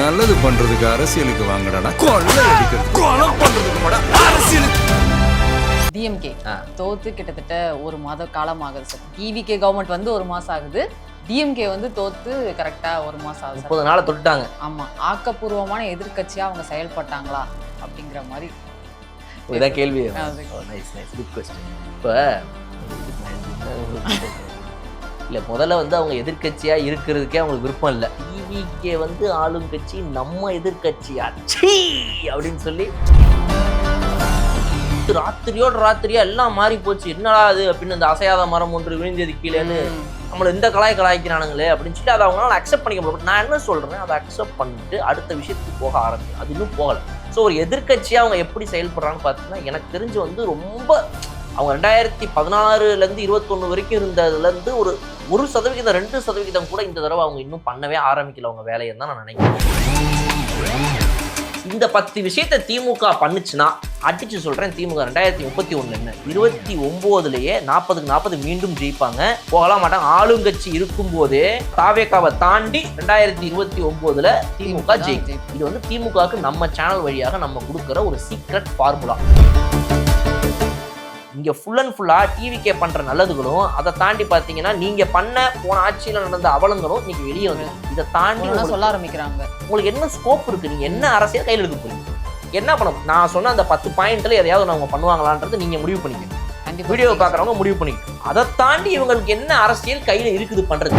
நல்லது பண்றதுக்கு அரசியலுக்கு வாங்கடா, கொள்ளை அடிக்கிறது கொலை பண்றதுக்கு அரசியலுக்கு. டிஎம்கே தோத்து கிட்டத்தட்ட ஒரு மாத காலம் ஆகுது சார். டிவிகே கவர்மெண்ட் வந்து ஒரு மாசம் ஆகுது. டிஎம்கே வந்து தோத்து கரெக்டா ஒரு மாசம் ஆகுது. 30 நாளை தொட்டுட்டாங்க. ஆமா, ஆக்கப்பூர்வமான எதிர்கட்சியா அவங்க செயல்பட்டாங்களா அப்படிங்கிற மாதிரி இதான் கேள்வி. இப்போ இல்லை, முதல்ல வந்து அவங்க எதிர்கட்சியா இருக்கிறதுக்கே அவங்களுக்கு விருப்பம் இல்லை. டிவிகே வந்து ஆளும் கட்சி, நம்ம எதிர்கட்சியா சீ அப்படின்னு சொல்லி ராத்திரியா எல்லாம் மாறி போச்சு. என்னடா அது அப்படின்னு, இந்த அசையாத மரம் ஒன்று விழுந்தது கீழேன்னு நம்மளை இந்த கலாய்க்கிறானுங்களே அப்படின்னு சொல்லி அதை அவங்களால அக்செப்ட் பண்ணிக்க முடியும். நான் என்ன சொல்றேன், அதை அக்செப்ட் பண்ணிட்டு அடுத்த விஷயத்துக்கு போக ஆரம்பிக்கும். அது இன்னும் போகலை. ஸோ ஒரு எதிர்கட்சியாக அவங்க எப்படி செயல்படுறான்னு பார்த்தீங்கன்னா, எனக்கு தெரிஞ்சு வந்து ரொம்ப அவங்க 2016 21 வரைக்கும் இருந்ததுலேருந்து ஒரு 1% 2% கூட இந்த தடவை அவங்க இன்னும் பண்ணவே ஆரம்பிக்கல அவங்க வேலையை தான் நான் நினைக்கிறேன். இந்த 10 விஷயத்தை திமுக பண்ணுச்சுன்னா அடிச்சு சொல்றேன், திமுக 2031 என்ன 29லயே 40க்கு 40 மீண்டும் ஜெயிப்பாங்க. போகலாம் மாட்டாங்க. ஆளுங்கட்சி இருக்கும் போதே தாவேகாவை தாண்டி 2029ல திமுக ஜெயிக்கும். இது வந்து திமுகவுக்கு நம்ம சேனல் வழியாக நம்ம கொடுக்குற ஒரு சீக்ரெட் ஃபார்முலா. இங்க ஃபுல் அண்ட் ஃபுல்லா டிவிகே பண்ற நல்லதுகளும், அதை தாண்டி பாத்தீங்கன்னா நீங்க பண்ண போன ஆட்சியில நடந்த அவலங்களும் இன்னைக்கு வெளியே வந்து இதை தாண்டி சொல்ல ஆரம்பிக்கிறாங்க. உங்களுக்கு என்ன ஸ்கோப் இருக்கு, நீங்க என்ன அரசியல் கையில் எடுக்க போறீங்க, என்ன பண்ண நான் சொன்ன அந்த 10 பாயிண்ட்ல எதையாவது அவங்க பண்ணுவாங்களான்றது நீங்க முடிவு பண்ணிக்கணும். வீடியோ பாக்குறவங்க முடிவு பண்ணிக்கணும். அதை தாண்டி இவங்களுக்கு என்ன அரசியல் கையில இருக்குது பண்றது.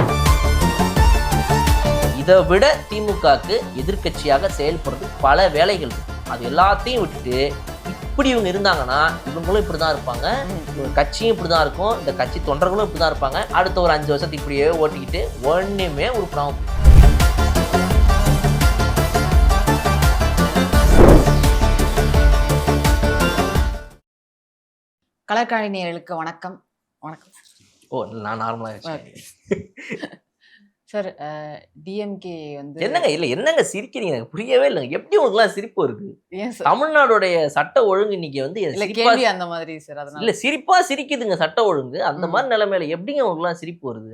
இதை விட திமுகவுக்கு எதிர்கட்சியாக செயல்படுறது பல வேலைகள். அது எல்லாத்தையும் விட்டுட்டு இப்படி இவங்க இருந்தாங்கன்னா இவங்களும் இப்படிதான் இருப்பாங்க, கட்சியும் இப்படிதான் இருக்கும், இந்த கட்சி தொண்டர்களும் இப்படிதான் இருப்பாங்க. அடுத்த ஒரு 5 வருஷத்துக்கு இப்படியே ஓட்டிக்கிட்டு ஒண்ணுமே உருப்படாம. கலர்காணி நேயர்களுக்கு வணக்கம். வணக்கம். ஓ, நான் நார்மலா சார். டிஎம்கே வந்து என்னங்க சிரிக்கிறீங்க, எனக்கு புரியவே இல்லைங்க. எப்படி உங்களுக்குலாம் சிரிப்பு இருக்கு? தமிழ்நாடுடைய சட்ட ஒழுங்கு இன்னைக்கு வந்து கேள்வி அந்த மாதிரி சார். அதனால இல்ல, சிரிப்பா சிரிக்குதுங்க சட்ட ஒழுங்கு. அந்த மாதிரி நிலைமையில எப்படிங்க உங்களுக்குலாம் சிரிப்பு வருது?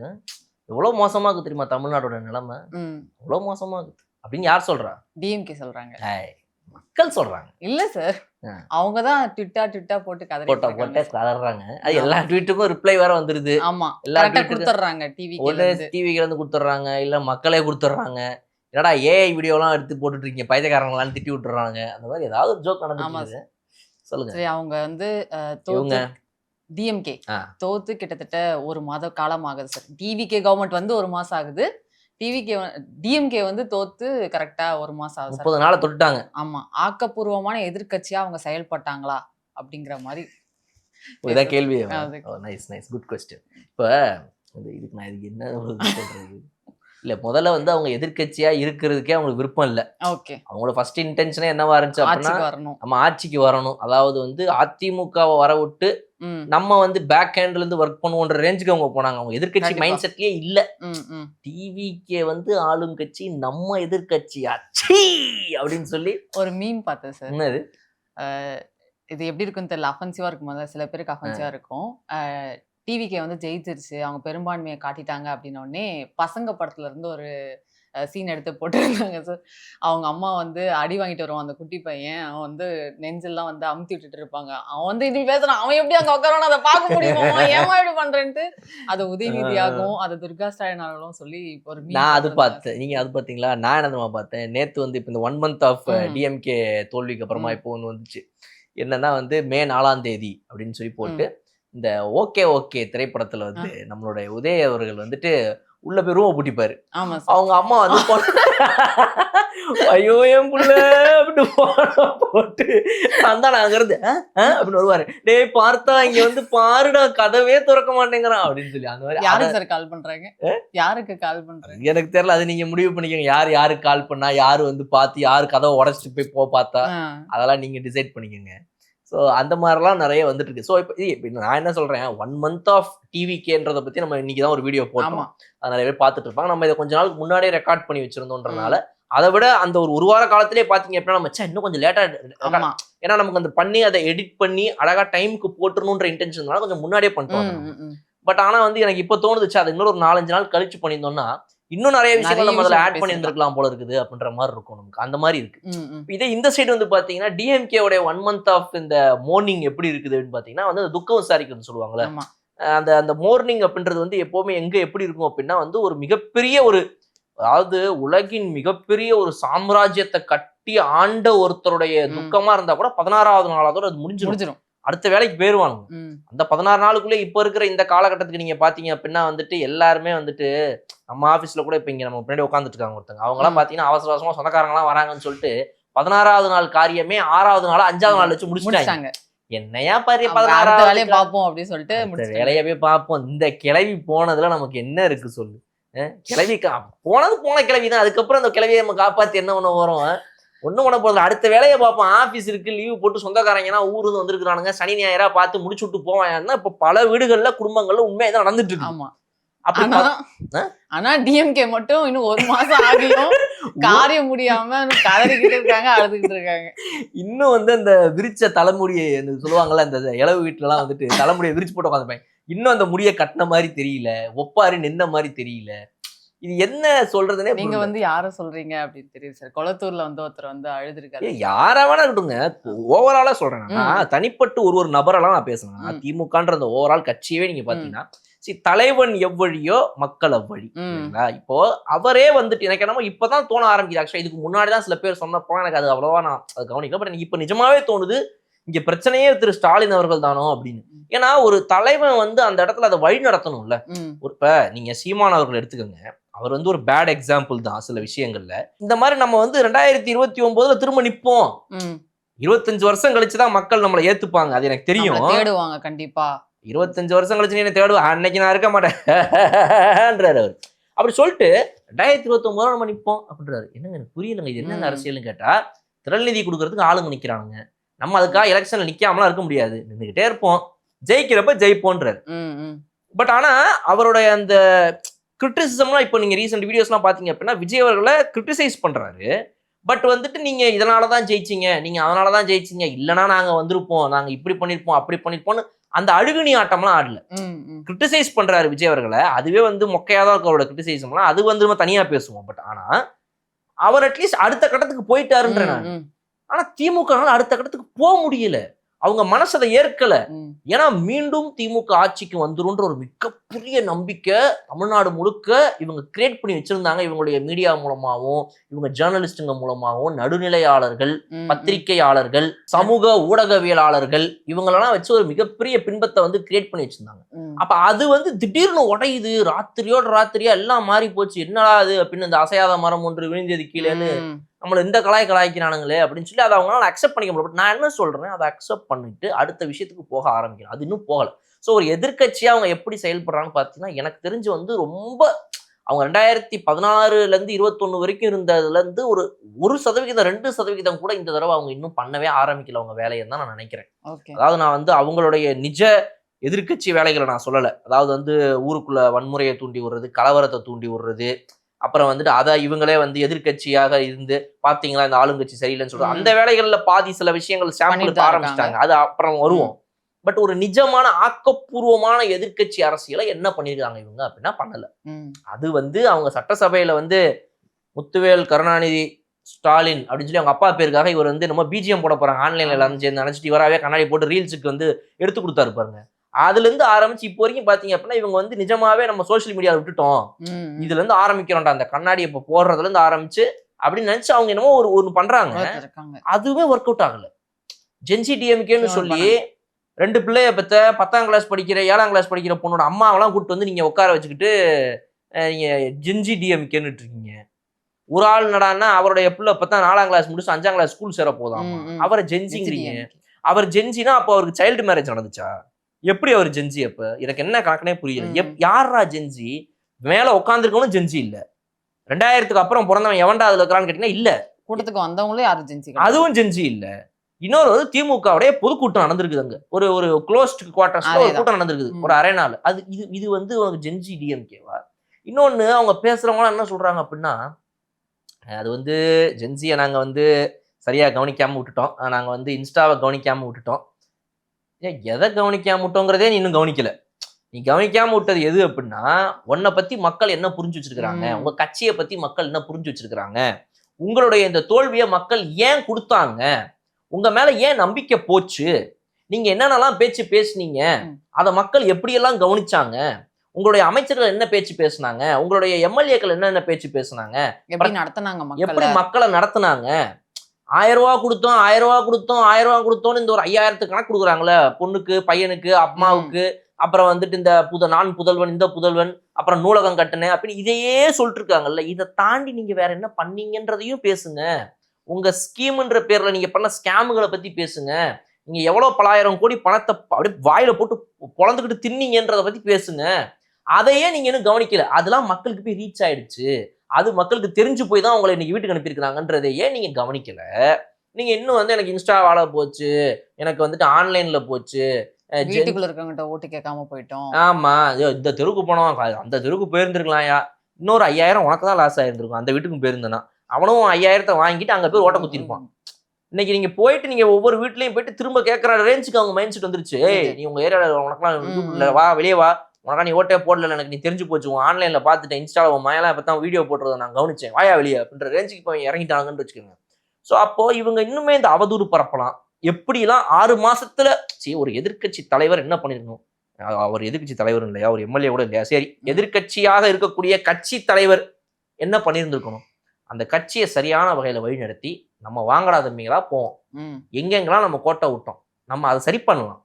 எவ்வளவு மோசமா இருக்கு தெரியுமா தமிழ்நாடோட நிலைமை? எவ்வளவு மோசமா இருக்கு அப்படின்னு யார் சொல்றா? டிஎம்கே சொல்றாங்க, மக்கள் சொல்றாங்க. இல்ல சார், அவங்கதான் ட்விட்டா போட்டு கதறாங்க. அது எல்லா ட்வீட்டுக்கும் ரிப்ளை வேற வந்துருது. ஆமா, எல்லா கொடுத்துறாங்க. டிவிக்கு இருந்து கொடுத்துறாங்க, இல்ல மக்களே கொடுத்துறாங்க. என்னடா ஏஐ வீடியோலாம் எடுத்து போட்டுட்டு இருக்கீங்க பைத்தியக்காரங்களான்னு திட்டி விட்டுறாங்க. அந்த மாதிரி ஏதாவது ஒரு ஜோக் நடந்துச்சு. சொல்லுங்க. அவங்க வந்து டிஎம்கே தோத்து கிட்டத்தட்ட ஒரு மாத காலம் ஆகுது சார். டிவிகே கவர்மெண்ட் வந்து ஒரு மாசம் ஆகுது. டிஎம்கே வந்து தோத்து கரெக்டா ஒரு மாசம் ஆகுது. 30 நாளை தொட்டுட்டாங்க. ஆமா, ஆக்கப்பூர்வமான எதிர்கட்சியா அவங்க செயல்பட்டாங்களா அப்படிங்கிற மாதிரி இதான் கேள்வி. Nice good question. இப்ப இதுக்கு நான் இதுக்கு என்ன சொல்றது, இல்ல முதல்ல வந்து அவங்க எதிர்கட்சியா இருக்கிறதுக்கே அவங்களுக்கு விருப்பம் இல்லை. அவங்களோட ஃபர்ஸ்ட் இன்டென்ஷனே என்னவா இருந்துச்சு அப்படின்னா, நம்ம ஆட்சிக்கு வரணும், அதாவது வந்து அதிமுகவை வர விட்டு நம்ம வந்து பேக் ஹேண்ட்ல இருந்து ஒர்க் பண்ணுவோன்ற ரேஞ்சுக்கு அவங்க போனாங்க. அவங்க எதிர்கட்சி மைண்ட் செட்லயே இல்ல. டிவிகே வந்து ஆளும் கட்சி, நம்ம எதிர்கட்சியா சீ அப்படின்னு சொல்லி ஒரு மீம் பார்த்தேன் சார். என்னது இது எப்படி இருக்குன்னு தெரியல, அஃபென்சிவா இருக்கும். முதல்ல சில பேருக்கு அஃபென்சிவா இருக்கும். டிவிகே வந்து ஜெயிச்சிருச்சு, அவங்க பெரும்பான்மையை காட்டிட்டாங்க அப்படின்னோடனே பசங்க படத்துல இருந்து ஒரு சீன் எடுத்து போட்டுருந்தாங்க சார். அவங்க அம்மா வந்து அடி வாங்கிட்டு வருவான் அந்த குட்டி பையன். அவன் வந்து நெஞ்செல்லாம் வந்து அமுத்தி விட்டுட்டு இருப்பாங்க. அவன் வந்து இது பேசுறான், அவன் எப்படி அங்க உட்காரான அதை பார்க்க முடியுமா, ஏமா இப்படி பண்றேன்ட்டு அதை உதயநிதியாகவும் அதை துர்கா ஸ்டாலின் அவர்களும் சொல்லி ஒரு நான் அது பார்த்தேன். நீங்க அது பாத்தீங்களா? நான் என்ன பார்த்தேன் நேத்து வந்து இப்ப இந்த 1 month ஆஃப் டிஎம்கே தோல்விக்கு அப்புறமா இப்போ ஒன்று வந்துச்சு. என்னன்னா வந்து மே 4ஆம் தேதி அப்படின்னு சொல்லி போட்டு இந்த ஓகே திரைப்படத்துல வந்து நம்மளுடைய உதய அவர்கள் வந்துட்டு உள்ள போய் ரூமை பூட்டிப்பாரு. அவங்க அம்மா வந்து ஐயோ என் புள்ள அப்படின்னு போட்டு அந்த அங்க இருந்து அப்படின்னு வருவாரு. டேய் பார்த்தா இங்க வந்து பாருடா கதவே திறக்க மாட்டேங்கிறான் அப்படின்னு சொல்லி. அந்த மாதிரி யாருக்கு சார் கால் பண்றாங்க? யாருக்கு கால் பண்றாங்க எனக்கு தெரியல. அது நீங்க முடிவு பண்ணிக்கோங்க. யாருக்கு கால் பண்ணா, யாரு வந்து பார்த்து, யாரு கதவை உடச்சிட்டு போய் பார்த்தா, அதெல்லாம் நீங்க டிசைட் பண்ணிக்கோங்க. ஸோ அந்த மாதிரிலாம் நிறைய வந்துட்டு இருக்கு. ஸோ இப்போ நான் என்ன சொல்றேன், 1 month ஆஃப் டிவிகேன்றதை பத்தி நம்ம இன்னைக்கு தான் ஒரு வீடியோ போட்டோம். அது நிறைய பேர் பார்த்துட்டு இருப்பாங்க. நம்ம இதை கொஞ்ச நாளுக்கு முன்னாடியே ரெக்கார்ட் பண்ணி வச்சிருந்தோன்றனால அதை விட அந்த ஒரு வார காலத்திலே பாத்தீங்க அப்படின்னா நம்ம இன்னும் கொஞ்சம் லேட்டா, ஏன்னா நமக்கு அந்த பண்ணி அதை எடிட் பண்ணி அழகா டைமுக்கு போட்டுருணுன்ற இன்டென்ஷன் கொஞ்சம் முன்னாடியே பண்ணிட்டோம். பட் ஆனா வந்து எனக்கு இப்போ தோணுதுச்சு, அது இன்னொரு 4-5 நாள் கழிச்சு பண்ணியிருந்தோம்னா இன்னும் நிறைய விஷயங்கள் நிறைய நம்ம அதில் விஷயம் ஆட் பண்ணி இருந்திருக்கலாம் போல இருக்குது அப்படின்ற மாதிரி இருக்கும் நமக்கு. அந்த மாதிரி இருக்கு. இதே இந்த சைடு வந்து பாத்தீங்கன்னா டிஎம்கேவுடைய 1 month ஆஃப் இந்த மார்னிங் எப்படி இருக்குதுன்னு பாத்தீங்கன்னா வந்து துக்கம் விசாரிக்கிறது சொல்லுவாங்கல்ல, அந்த அந்த மார்னிங் அப்படின்றது வந்து எப்பவுமே எங்க எப்படி இருக்கும் அப்படின்னா வந்து ஒரு மிகப்பெரிய ஒரு, அதாவது உலகின் மிகப்பெரிய ஒரு சாம்ராஜ்யத்தை கட்டி ஆண்ட ஒருத்தருடைய துக்கமா இருந்தா கூட 16வது நாளாவது அது முடிஞ்சிடும், அடுத்த வேலைக்கு போயிருவாங்க. அந்த 16 நாளுக்குள்ளே இப்ப இருக்கிற இந்த காலகட்டத்துக்கு நீங்க பாத்தீங்க அப்படின்னா வந்துட்டு எல்லாருமே வந்துட்டு நம்ம ஆபீஸ்ல கூட இப்ப இங்க நம்ம பின்னாடி உட்காந்துட்டு இருக்காங்க ஒருத்தங்க, அவங்க எல்லாம் பாத்தீங்கன்னா அவசர அவசரமா சொந்தக்காரங்க எல்லாம் வராங்கன்னு சொல்லிட்டு 16வது நாள் காரியமே 6வது நாள் 5வது நாள் வச்சு முடிச்சுட்டாங்க. என்னையா பாரு 16வது வேலையை பார்ப்போம் அப்படின்னு சொல்லிட்டு வேலையை போய் பார்ப்போம். இந்த கிளவி போனதுல நமக்கு என்ன இருக்கு சொல்லு? கிளவி போனது போன கிளவிதான். அதுக்கப்புறம் அந்த கிளவியை நம்ம காப்பாத்தி என்ன பண்ண வரோம்? ஒன்றும் பண்ண போதில்லை. அடுத்த வேலையை பார்ப்போம். ஆஃபீஸ் இருக்கு, லீவு போட்டு சொந்தக்காரங்கன்னா ஊருந்து வந்திருக்கிறானுங்க, சனி ஞாயிறா பார்த்து முடிச்சு விட்டு போவாங்கன்னா இப்போ பல வீடுகள்ல குடும்பங்கள்ல உண்மையா தான் நடந்துட்டு இருக்கு. ஆமா. ஆனா டிஎம்கே மட்டும் இன்னும் 1 மாசம் ஆகியும் காரியம் முடியாம கதறிக்கிட்டு இருக்காங்க, அழுதுகிட்டு இருக்காங்க. இன்னும் வந்து அந்த விரிச்ச தலைமுடியை சொல்லுவாங்கல்ல, அந்த இளவு வீட்டுல எல்லாம் வந்துட்டு தலைமுடியை விரிச்சு போட்டு உட்காந்துப்பாங்க. இன்னும் அந்த முடியை கட்டின மாதிரி தெரியல, ஒப்பாரி நின்ன மாதிரி தெரியல. இது என்ன சொல்றதுன்னே நீங்க வந்து யார சொல்றீங்க அப்படின்னு தெரியுது சார். கொளத்தூர்ல வந்து ஒருத்தர் வந்து அழுதுருக்காரு. யாரா வேணா இருக்கட்டுங்க, ஓவராலா சொல்றேன். நான் தனிப்பட்டு ஒரு நபரெல்லாம் நான் பேசுறேன். திமுகன்ற அந்த ஓவரால் கட்சியவே நீங்க பாத்தீங்கன்னா தலைவன் எவ்வழியோ மக்கள் அவ்வழி. இப்போ அவரே வந்துட்டு எனக்கு என்னமோ இப்பதான் தோண ஆரம்பிக்குது. ஆக்சுவலா இதுக்கு முன்னாடிதான் சில பேர் சொன்னப்போ எனக்கு அது அவ்வளவா நான் அது கவனிக்கல. பட் எனக்கு இப்ப நிஜமாவே தோணுது இங்க பிரச்சனையே திரு ஸ்டாலின் அவர்கள் தானோ அப்படின்னு. ஏன்னா ஒரு தலைவன் வந்து அந்த இடத்துல அதை வழி நடத்தணும்ல. இப்ப நீங்க சீமான் அவர்கள் எடுத்துக்கோங்க, அவர் வந்து ஒரு பேட் எக்ஸாம்பிள் தான் சில விஷயங்கள்ல. இந்த மாதிரி நம்ம வந்து 2029 திரும்ப நிப்போம், 25 வருஷம் கழிச்சுதான் மக்கள் நம்மளை ஏத்துப்பாங்க, அது எனக்கு தெரியும். தேடுவாங்க கண்டிப்பா. 25 வருஷம் கழிச்சு நீ என்ன தேடுவா, அன்னைக்கு நான் இருக்க மாட்டேன்ன்றாரு அவர். அப்படி சொல்லிட்டு 2029 நம்ம நிப்போம் அப்படின்றாரு. என்னங்க எனக்கு புரியலங்க, இது என்னங்க அரசியல்னு கேட்டா, திரள் நிதி கொடுக்கறதுக்கு ஆளுங்க நிக்கிறானுங்க, நம்ம அதுக்காக எலெக்ஷன்ல நிக்காமலாம் இருக்க முடியாது, நின்றுகிட்டே இருப்போம், ஜெயிக்கிறப்ப ஜெயிப்போன்றாரு. பட் ஆனா அவருடைய அந்த கிரிட்டிசிசம்லாம் இப்போ நீங்க ரீசெண்ட் வீடியோஸ்லாம் பாத்தீங்க அப்படின்னா விஜய் அவர்களை கிரிட்டிசைஸ் பண்றாரு. பட் வந்துட்டு நீங்க இதனாலதான் ஜெயிச்சிங்க, நீங்க அதனாலதான் ஜெயிச்சிங்க, இல்லைன்னா நாங்க வந்திருப்போம், நாங்க இப்படி பண்ணிருப்போம் அப்படி பண்ணிருப்போம்னு அந்த அழுகுனி ஆட்டம்லாம் ஆடல. கிரிட்டிசைஸ் பண்றாரு விஜய் அவர்களை, அதுவே வந்து மொக்கையாதான் இருக்கும் அவரோட கிரிட்டிசைசம்லாம், அது வந்து நம்ம தனியா பேசுவோம். பட் ஆனா அவர் அட்லீஸ்ட் அடுத்த கட்டத்துக்கு போயிட்டாருன்ற. ஆனா திமுக அடுத்த கட்டத்துக்கு போக முடியல, அவங்க மனசு அதை ஏற்கல. ஏன்னா மீண்டும் திமுக ஆட்சிக்கு வந்துரும்ன்ற ஒரு மிகப்பெரிய நம்பிக்கை தமிழ்நாடு முழுக்க இவங்க கிரியேட் பண்ணி வச்சிருந்தாங்க. இவங்களுடைய மீடியா மூலமாகவும், இவங்க ஜேர்னலிஸ்டுங்க மூலமாகவும், நடுநிலையாளர்கள், பத்திரிகையாளர்கள், சமூக ஊடகவியலாளர்கள், இவங்களெல்லாம் வச்சு ஒரு மிகப்பெரிய பின்பத்தை வந்து கிரியேட் பண்ணி வச்சிருந்தாங்க. அப்ப அது வந்து திடீர்னு உடையுது, ராத்திரியோட ராத்திரியா எல்லாம் மாறி போச்சு, என்னடா அது அப்படின்னு, இந்த அசையாத மரம் ஒன்று விழுந்தது கீழேன்னு நம்மள இந்த கலாய்க்கிறானுங்களே அப்படின்னு சொல்லி அதை அவங்களால அக்செப்ட் பண்ணிக்க முடியல. பட் நான் என்ன சொல்றேன், அதை அக்செப்ட் பண்ணிட்டு அடுத்த விஷயத்துக்கு போக ஆரம்பிக்கணும். அது இன்னும் போகல. ஸோ ஒரு எதிர்கட்சியா அவங்க எப்படி செயல்படுறாங்கன்னு பார்த்தீங்கன்னா எனக்கு தெரிஞ்சு வந்து ரொம்ப அவங்க 2016 21 வரைக்கும் இருந்ததுல இருந்து ஒரு 1% 2% கூட இந்த தடவை அவங்க இன்னும் பண்ணவே ஆரம்பிக்கல அவங்க வேலையை தான் நான் நினைக்கிறேன். அதாவது நான் வந்து அவங்களுடைய நிஜ எதிர்கட்சி வேலைகளை நான் சொல்லலை. அதாவது வந்து ஊருக்குள்ள வன்முறையை தூண்டி விடுறது, கலவரத்தை தூண்டி விடுறது, அப்புறம் வந்துட்டு அதை இவங்களே வந்து எதிர்கட்சியாக இருந்து பாத்தீங்களா இந்த ஆளுங்கட்சி சரியில்லைன்னு சொல்றாங்க, அந்த வேலைகள்ல பாதி சில விஷயங்கள் சாம்பிளுக்கு ஆரம்பிச்சிட்டாங்க, அது அப்புறம் வருவோம். பட் ஒரு நிஜமான ஆக்கப்பூர்வமான எதிர்கட்சி அரசியலை என்ன பண்ணிருக்காங்க இவங்க அப்படின்னா பண்ணல. அது வந்து அவங்க சட்டசபையில வந்து முத்துவேல் கருணாநிதி ஸ்டாலின் அப்படின்னு சொல்லி அவங்க அப்பா பேருக்காக இவர் வந்து நம்ம பிஜிஎம் போட போறாங்க ஆன்லைன்ல எல்லாரும் சேர்ந்து நினைச்சிட்டு இவராவே கண்ணாடி போட்டு ரீல்ஸுக்கு வந்து எடுத்து கொடுத்தாரு பாருங்க. அதுல இருந்து ஆரம்பிச்சு இப்போ வரைக்கும் பாத்தீங்க அப்படின்னா இவங்க வந்து நிஜமாவே நம்ம சோசியல் மீடியாவை விட்டுட்டோம், இதுல இருந்து ஆரம்பிக்கிறோம்டா அந்த கண்ணாடி இப்ப போடுறதுல இருந்து ஆரம்பிச்சு அப்படின்னு நினைச்சு அவங்க என்னமோ ஒண்ணு பண்றாங்க. அதுவே ஒர்க் அவுட் ஆகல. ஜென்சி டிஎம்கேன்னு சொல்லி 2 பிள்ளைய பெத்த 10ஆம் கிளாஸ் படிக்கிற 7ஆம் கிளாஸ் படிக்கிற பொண்ணோட அம்மாவெல்லாம் கூப்பிட்டு வந்து நீங்க உட்கார வச்சுக்கிட்டு நீங்க ஜென்சி டிஎம்கேன்னு இருக்கீங்க. ஒரு ஆள் நடான்னா அவருடைய பிள்ளை பத்தா 4ஆம் கிளாஸ் முடிச்சு 5ஆம் கிளாஸ் ஸ்கூல் சேர போதாம், அவரை ஜென்சிங்கிறீங்க. அவர் ஜென்சினா அப்போ அவருக்கு சைல்டு மேரேஜ் நடந்துச்சா? எப்படி அவர் ஜென்சி? அப்ப எனக்கு என்ன கணக்குனே புரியல. யாரா ஜென்சி? மேல உட்காந்துருக்கவனும் ஜென்சி இல்ல, 2000க்கு அப்புறம் பிறந்தவன் எவன்டா அதுல இருக்கிறான்னு கேட்டீங்கன்னா இல்ல, கூட்டத்துக்கு வந்தவங்களே யாரும் ஜென்சி, அதுவும் ஜென்சி இல்ல. இன்னொரு வந்து திமுகவுடைய பொதுக்கூட்டம் நடந்திருக்குது, அங்க ஒரு க்ளோஸ்ட் குவார்டர்ஸ்ல ஒரு கூட்டம் நடந்திருக்குது ஒரு அரை நாள். அது இது வந்து ஜென்சி டிஎம்கேவா? இன்னொன்னு அவங்க பேசுறவங்க என்ன சொல்றாங்க அப்படின்னா அது வந்து ஜென்சியை நாங்க வந்து சரியா கவனிக்காம விட்டுட்டோம், நாங்க வந்து இன்ஸ்டாவை கவனிக்காம விட்டுட்டோம். எதை கவனிக்காம விட்டோங்கிறதே நீ இன்னும் கவனிக்கல. நீ கவனிக்காம விட்டது எது அப்படின்னா, உன்னை பத்தி மக்கள் என்ன புரிஞ்சு வச்சிருக்காங்க, உங்க கட்சியை பத்தி மக்கள் என்ன புரிஞ்சு வச்சிருக்காங்க, உங்களுடைய இந்த தோல்வியை மக்கள் ஏன் கொடுத்தாங்க, உங்க மேல ஏன் நம்பிக்கை போச்சு, நீங்க என்னென்னலாம் பேச்சு பேசுனீங்க, அதை மக்கள் எப்படியெல்லாம் கவனிச்சாங்க, உங்களுடைய அமைச்சர்கள் என்ன பேச்சு பேசுனாங்க, உங்களுடைய எம்எல்ஏக்கள் என்னென்ன பேச்சு பேசுனாங்க, எப்படி மக்களை நடத்தினாங்க. 1000 ரூபா கொடுத்தோம் 1000 ரூபா கொடுத்தோம் 1000 ரூபா கொடுத்தோம்னு இந்த ஒரு 5000 கணக்கு கொடுக்குறாங்களே, பொண்ணுக்கு பையனுக்கு அம்மாவுக்கு, அப்புறம் வந்துட்டு இந்த நான் புதல்வன் இந்த புதல்வன், அப்புறம் நூலகம் கட்டினேன் அப்படின்னு இதையே சொல்லிட்டு இருக்காங்கல்ல. இதை தாண்டி நீங்க வேற என்ன பண்ணீங்கன்றதையும் பேசுங்க. உங்க ஸ்கீம்ன்ற பேர்ல நீங்க பண்ண ஸ்கேமுகளை பத்தி பேசுங்க. நீங்க எவ்வளவு பலாயிரம் கோடி பணத்தை அப்படியே வாயில போட்டு பொழந்துக்கிட்டு தின்னீங்கன்றதை பத்தி பேசுங்க. அதையே நீங்க இன்னும் கவனிக்கல. அதெல்லாம் மக்களுக்கு போய் ரீச் ஆயிடுச்சு, அது மக்களுக்கு தெரிஞ்சு போய் தான் உங்களை இன்னைக்கு வீட்டுக்கு அனுப்பியிருக்கிறாங்கன்றதையே நீங்க கவனிக்கல. நீங்க இன்னும் வந்து எனக்கு இன்ஸ்டா வாழ போச்சு, எனக்கு வந்துட்டு ஆன்லைன்ல போச்சு, வீட்டுக்குள்ள இருக்கவங்கிட்ட ஓட்டு கேட்காம போயிட்டோம். ஆமா, இந்த தெருவுக்கு போனோம், அந்த தெருவுக்கு போயிருந்துருக்கலாம்யா, இன்னொரு 5000 உனக்கு தான் லாஸ் ஆயிருந்திருக்கும் அந்த வீட்டுக்கு போயிருந்தேன்னா. அவனும் 5000 வாங்கிட்டு அங்க போய் ஓட்ட குத்திருப்பான். இன்னைக்கு நீங்க போயிட்டு நீங்க ஒவ்வொரு வீட்லயும் போயிட்டு திரும்ப கேட்கற ரேஞ்சுக்கு அவங்க மைண்ட் செட் வந்துருச்சு. நீ உங்க ஏரியாவில் உனக்குலாம் வா, வெளியே வா, உனக்கா நீ ஓட்டே போடல, எனக்கு நீ தெரிஞ்சு போச்சு, உன் ஆன்லைன்ல பாத்துட்டேன், இன்ஸ்டால உன் மயெல்லாம் இப்பதான் வீடியோ போட்டுறதை நான் கவனிச்சேன், வாயா வெளியே அப்படின்ற ரேஞ்சுக்கு இப்போ இறங்கிட்டாங்கன்னு வச்சுக்கோங்க. ஸோ அப்போ இவங்க இன்னுமே இந்த அவதூறு பரப்பலாம். எப்படிலாம் 6 மாசத்துல ஒரு எதிர்கட்சி தலைவர் என்ன பண்ணிருக்கணும், அவர் எதிர்கட்சி தலைவர் இல்லையா, ஒரு எம்எல்ஏ கூட இல்லையா, சரி எதிர்கட்சியாக இருக்கக்கூடிய கட்சி தலைவர் என்ன பண்ணியிருந்திருக்கணும், அந்த கட்சியை சரியான வகையில வழி நடத்தி நம்ம வாங்கடா தம்பிங்களா போவோம், எங்கெங்கெல்லாம் நம்ம கோட்டை விட்டோம் நம்ம அதை சரி பண்ணலாம்,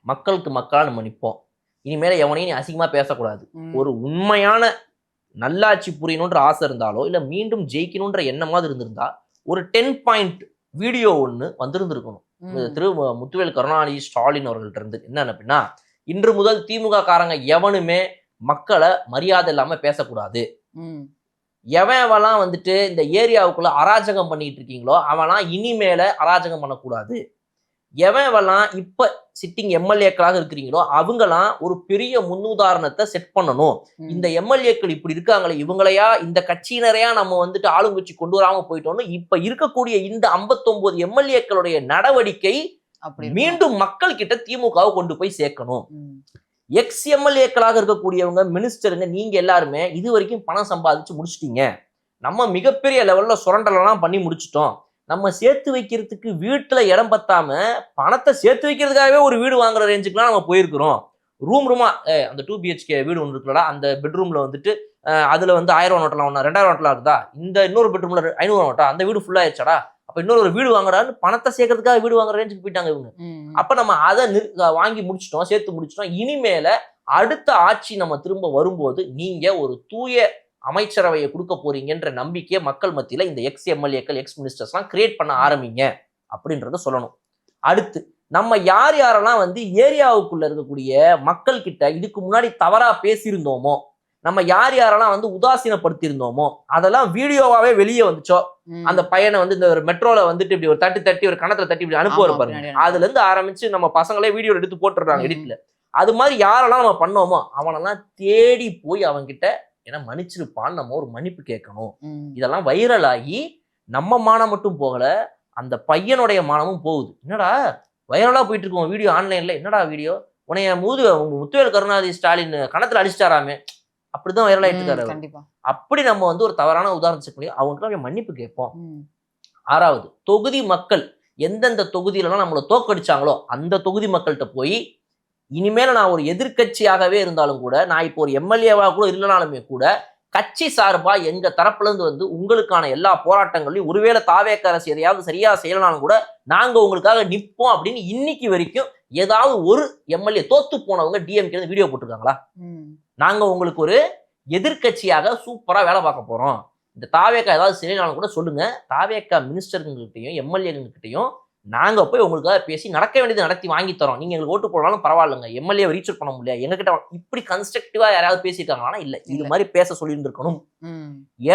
மக்களுக்கு மக்களா நம்ம நிற்போம், இனிமேல எவனையும் நீ அசிங்கமா பேசக்கூடாது, ஒரு உண்மையான நல்லாட்சி புரியணுன்ற ஆசை இருந்தாலோ இல்ல மீண்டும் ஜெயிக்கணுன்ற எண்ணமாவது இருந்திருந்தா ஒரு 10 பாயிண்ட் வீடியோ ஒன்று வந்திருந்திருக்கணும். திரு முத்துவேல் கருணாநிதி ஸ்டாலின் அவர்கள்ட்ட இருந்து என்ன அப்படின்னா, இன்று முதல் திமுக காரங்க எவனுமே மக்களை மரியாதை இல்லாம பேசக்கூடாது, எவன்லாம் வந்துட்டு இந்த ஏரியாவுக்குள்ள அராஜகம் பண்ணிட்டு இருக்கீங்களோ அவெல்லாம் இனிமேல அராஜகம் பண்ணக்கூடாது, எவன்லாம் இப்ப சிட்டிங் எம்எல்ஏக்களாக இருக்கிறீங்களோ அவங்களாம் ஒரு பெரிய முன்னுதாரணத்தை செட் பண்ணணும். இந்த எம்எல்ஏக்கள் இப்படி இருக்காங்களே, இவங்களையா இந்த கட்சியினரையா நம்ம வந்துட்டு ஆளுங்கட்சி கொண்டு வராம போயிட்டோம்னு இப்ப இருக்கக்கூடிய இந்த 59 எம்எல்ஏக்களுடைய நடவடிக்கை மீண்டும் மக்கள் கிட்ட திமுகவை கொண்டு போய் சேர்க்கணும். எக்ஸ் எம்எல்ஏக்களாக இருக்கக்கூடியவங்க, மினிஸ்டருங்க, நீங்க எல்லாருமே இது வரைக்கும் பணம் சம்பாதிச்சு முடிச்சிட்டீங்க, நம்ம மிகப்பெரிய லெவல்ல சுரண்டலாம் பண்ணி முடிச்சிட்டோம், நம்ம சேர்த்து வைக்கிறதுக்கு வீட்டுல இடம் பத்தாம பணத்தை சேர்த்து வைக்கிறதுக்காகவே ஒரு வீடு வாங்குற ரேஞ்சுக்குலாம் நம்ம போயிருக்கிறோம். ரூமா அந்த 2 BHK வீடு ஒன்று இருக்குல்லடா, அந்த பெட்ரூம்ல வந்துட்டு அதுல வந்து 1000 நோட்டலாம் ஒண்ணா 2000 நோட்டலாம் இருக்குதா, இந்த இன்னொரு பெட்ரூம்ல 500 நோட்டா, அந்த வீடு ஃபுல்லா ஆயிடுச்சாடா, அப்ப இன்னொரு வீடு வாங்குறான்னு பணத்தை சேர்க்கறதுக்காக வீடு வாங்குற ரேஞ்சுக்கு போயிட்டாங்க இவங்க. அப்ப நம்ம அதை வாங்கி முடிச்சிட்டோம், சேர்த்து முடிச்சிட்டோம், இனிமேல அடுத்த ஆட்சி நம்ம திரும்ப வரும்போது நீங்க ஒரு தூய அமைச்சரவையை கொடுக்க போறீங்கன்ற நம்பிக்கையை மக்கள் மத்தியில இந்த எக்ஸ் எம்எல்ஏக்கள் எக்ஸ் மினிஸ்டர்ஸ்லாம் கிரியேட் பண்ண ஆரம்பிங்க அப்படின்றத சொல்லணும். அடுத்து நம்ம யாரெல்லாம் வந்து ஏரியாவுக்குள்ள இருக்கக்கூடிய மக்கள் கிட்ட இதுக்கு முன்னாடி தவறா பேசியிருந்தோமோ, நம்ம யாரெல்லாம் வந்து உதாசீனப்படுத்தி இருந்தோமோ அதெல்லாம் வீடியோவாவே வெளியே வந்துச்சோ, அந்த பையனை வந்து இந்த ஒரு மெட்ரோல வந்துட்டு இப்படி ஒரு தட்டி ஒரு கணத்துல தட்டி இப்படி அனுப்புவார் பாருங்க, அதுல இருந்து ஆரம்பிச்சு நம்ம பசங்களே வீடியோ எடுத்து போட்டுடுறாங்க எடிட்ல. அது மாதிரி யாரெல்லாம் நம்ம பண்ணோமோ அவனெல்லாம் தேடி போய் அவன்கிட்ட ஏன்னா மன்னிச்சிருப்பான்னு நம்ம ஒரு மன்னிப்பு கேட்கணும். இதெல்லாம் வைரல் ஆகி நம்ம மானம் மட்டும் போகல, அந்த பையனுடைய மானமும் போகுது. என்னடா வைரலா போயிட்டு இருக்கோம் வீடியோ ஆன்லைன்ல, என்னடா வீடியோ உனைய முத்துவேல் கருணாநிதி ஸ்டாலின் கணத்துல அடிச்சிட்டாராமே, அப்படிதான் வைரல் ஆயிட்டு இருக்காரு. அப்படி நம்ம வந்து ஒரு தவறான உதாரணம் பண்ணி அவங்களுக்கு மன்னிப்பு கேட்போம். 6வது தொகுதி மக்கள் எந்தெந்த தொகுதியிலலாம் நம்மளை தோக்கடிச்சாங்களோ அந்த தொகுதி மக்கள்கிட்ட போய் இனிமேல நான் ஒரு எதிர்கட்சியாகவே இருந்தாலும் கூட, நான் இப்போ ஒரு எம்எல்ஏவா கூட இல்லைனாலுமே கூட கட்சி சார்பா எங்க தரப்புல இருந்து வந்து உங்களுக்கான எல்லா போராட்டங்களையும், ஒருவேளை தாவேக அரசு எதையாவது சரியா செய்யலனாலும் கூட நாங்க உங்களுக்காக நிற்போம் அப்படின்னு இன்னைக்கு வரைக்கும் ஏதாவது ஒரு எம்எல்ஏ தோத்து போனவங்க டிஎம்கே வீடியோ போட்டிருக்காங்களா? நாங்க உங்களுக்கு ஒரு எதிர்கட்சியாக சூப்பரா வேலை பார்க்க போறோம், இந்த தாவேக்கா ஏதாவது செய்யலாலும் கூட சொல்லுங்க, தாவேக்கா மினிஸ்டர்கிட்டையும் எம்எல்ஏங்கிட்டையும் நாங்க போய் உங்களுக்காக பேசி நடக்க வேண்டியது நடத்தி வாங்கி தரோம், நீங்க எங்களுக்கு ஓட்டு போடலாம் பரவாயில்லைங்க, எம்எல்ஏ ரீச் பண்ண முடியல எங்ககிட்ட, இப்படி கன்ஸ்ட்ரக்டிவா யாராவது பேசியிருக்காங்கன்னா இல்ல, இது மாதிரி பேச சொல்லியிருந்திருக்கணும்.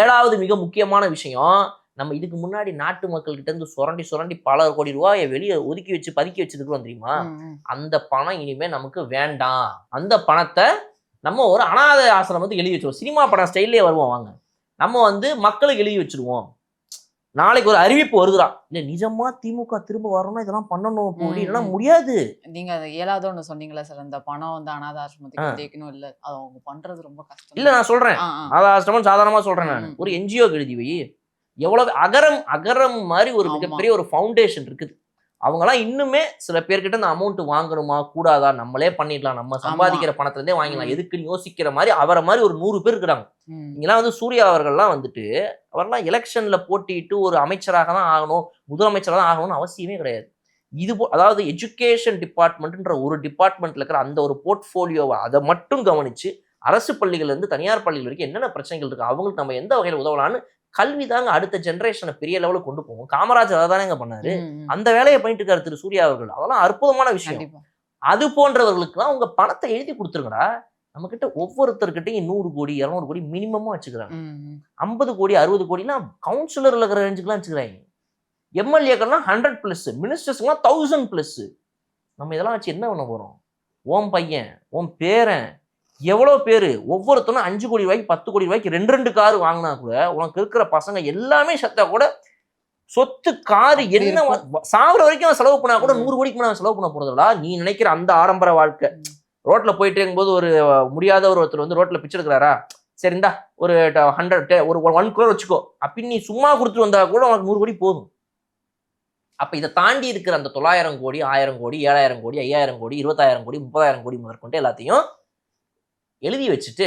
7வது மிக முக்கியமான விஷயம், நம்ம இதுக்கு முன்னாடி நாட்டு மக்கள் கிட்ட இருந்து சுரண்டி பல கோடி ரூபாயை வெளியே ஒதுக்கி வச்சு பதுக்கி வச்சிருக்கிறோம் தெரியுமா, அந்த பணம் இனிமே நமக்கு வேண்டாம், அந்த பணத்தை நம்ம ஒரு அனாதை ஆசிரமத்துக்கு எழுதி வச்சிருவோம், சினிமா படம் ஸ்டைல்லே வருவோம் வாங்க, நம்ம வந்து மக்களுக்கு எழுதி வச்சிருவோம், நாளைக்கு ஒரு அறிவிப்பு வருதுதான் இல்ல நிஜமா திமுக திரும்ப வரணும்னா இதெல்லாம் பண்ணணும் போடி இல்லைன்னா முடியாது. நீங்க அது 7வது ஒண்ணு சொன்னீங்களா சார், இந்த பணம் வந்து அனாத ஆசிரமத்துக்கு தேய்க்கணும் இல்ல, அது அவங்க பண்றது ரொம்ப கஷ்டம். இல்ல நான் சொல்றேன், அனாத ஆசிரமம் சாதாரணமா சொல்றேன். நான் ஒரு NGO எழுதி வை, எவ்வளவு அகரம் மாதிரி ஒரு மிகப்பெரிய ஒரு ஃபவுண்டேஷன் இருக்குது. அவங்கலாம் இன்னுமே சில பேர்கிட்ட இந்த அமௌண்ட் வாங்கணுமா கூடாதா, நம்மளே பண்ணிடலாம், நம்ம சம்பாதிக்கிற பணத்துல இருந்தே வாங்கிடலாம், எதுக்குன்னு யோசிக்கிற மாதிரி அவரை மாதிரி ஒரு 100 பேர் இருக்கிறாங்க. இங்கெல்லாம் வந்து சூர்யா அவர்கள்லாம் வந்துட்டு அவர்லாம் எலெக்ஷன்ல போட்டிட்டு ஒரு அமைச்சராக தான் ஆகணும், முதலமைச்சராக தான் ஆகணும்னு அவசியமே கிடையாது. இது அதாவது எஜுகேஷன் டிபார்ட்மெண்ட்ன்ற ஒரு டிபார்ட்மெண்ட்ல இருக்கிற அந்த ஒரு போர்ட்ஃபோலியோவை அதை மட்டும் கவனிச்சு அரசு பள்ளிகள்ல இருந்து தனியார் பள்ளிகள் வரைக்கும் என்னென்ன பிரச்சனைகள் இருக்கு, அவங்களுக்கு நம்ம எந்த வகையில் உதவலான்னு கல்வி தாங்க அடுத்த ஜெனரேஷனை பெரிய லெவலுக்கு கொண்டு போகும். காமராஜர் அதை தானேங்க பண்ணாரு, அந்த வேலையை பண்ணிட்டு இருக்காரு திரு சூர்யா அவர்கள். அதெல்லாம் அற்புதமான விஷயம். அது போன்றவர்களுக்குலாம் உங்க பணத்தை எழுதி கொடுத்துருங்கடா. நம்ம கிட்ட ஒவ்வொருத்தர்கிட்டையும் 100 கோடி 200 கோடி மினிமமா வச்சுக்கிறாங்க. 50 கோடி 60 கோடிலாம் கவுன்சிலர்ல இருக்கிற ரேஞ்சுக்குலாம் வச்சுக்கிறாங்க. எம்எல்ஏக்கள்லாம் 100+, மினிஸ்டர்ஸ்லாம் 1000+. நம்ம இதெல்லாம் வச்சு என்ன பண்ண போறோம்? ஓம் பையன் ஓம் பேரன் எவ்வளோ பேர் ஒவ்வொருத்தரும் 5 கோடி ரூபாய்க்கு 10 கோடி ரூபாய்க்கு 2 கார் வாங்கினா கூட உனக்கு இருக்கிற பசங்க எல்லாமே சத்தா கூட சொத்து காரு என்ன சாவர வரைக்கும் செலவு பண்ணா கூட 100 கோடிக்கு மேலே செலவு பண்ண போறதுடா. நீ நினைக்கிற அந்த ஆடம்பர வாழ்க்கை. ரோட்ல போயிட்டு இருக்கும்போது ஒரு முடியாத ஒருத்தர் வந்து ரோட்ல பிச்சை எடுக்கிறாரா, சரிந்தா ஒரு 100 ஒரு 1 crore வச்சுக்கோ அப்படின்னு நீ சும்மா கொடுத்துட்டு வந்தா கூட உனக்கு 100 கோடி போதும். அப்ப இதை தாண்டி இருக்கிற அந்த 900 கோடி 1000 கோடி 7000 கோடி 5000 கோடி 20000 கோடி 30000 கோடி முதற்கொண்டு எல்லாத்தையும் எழுதி வச்சுட்டு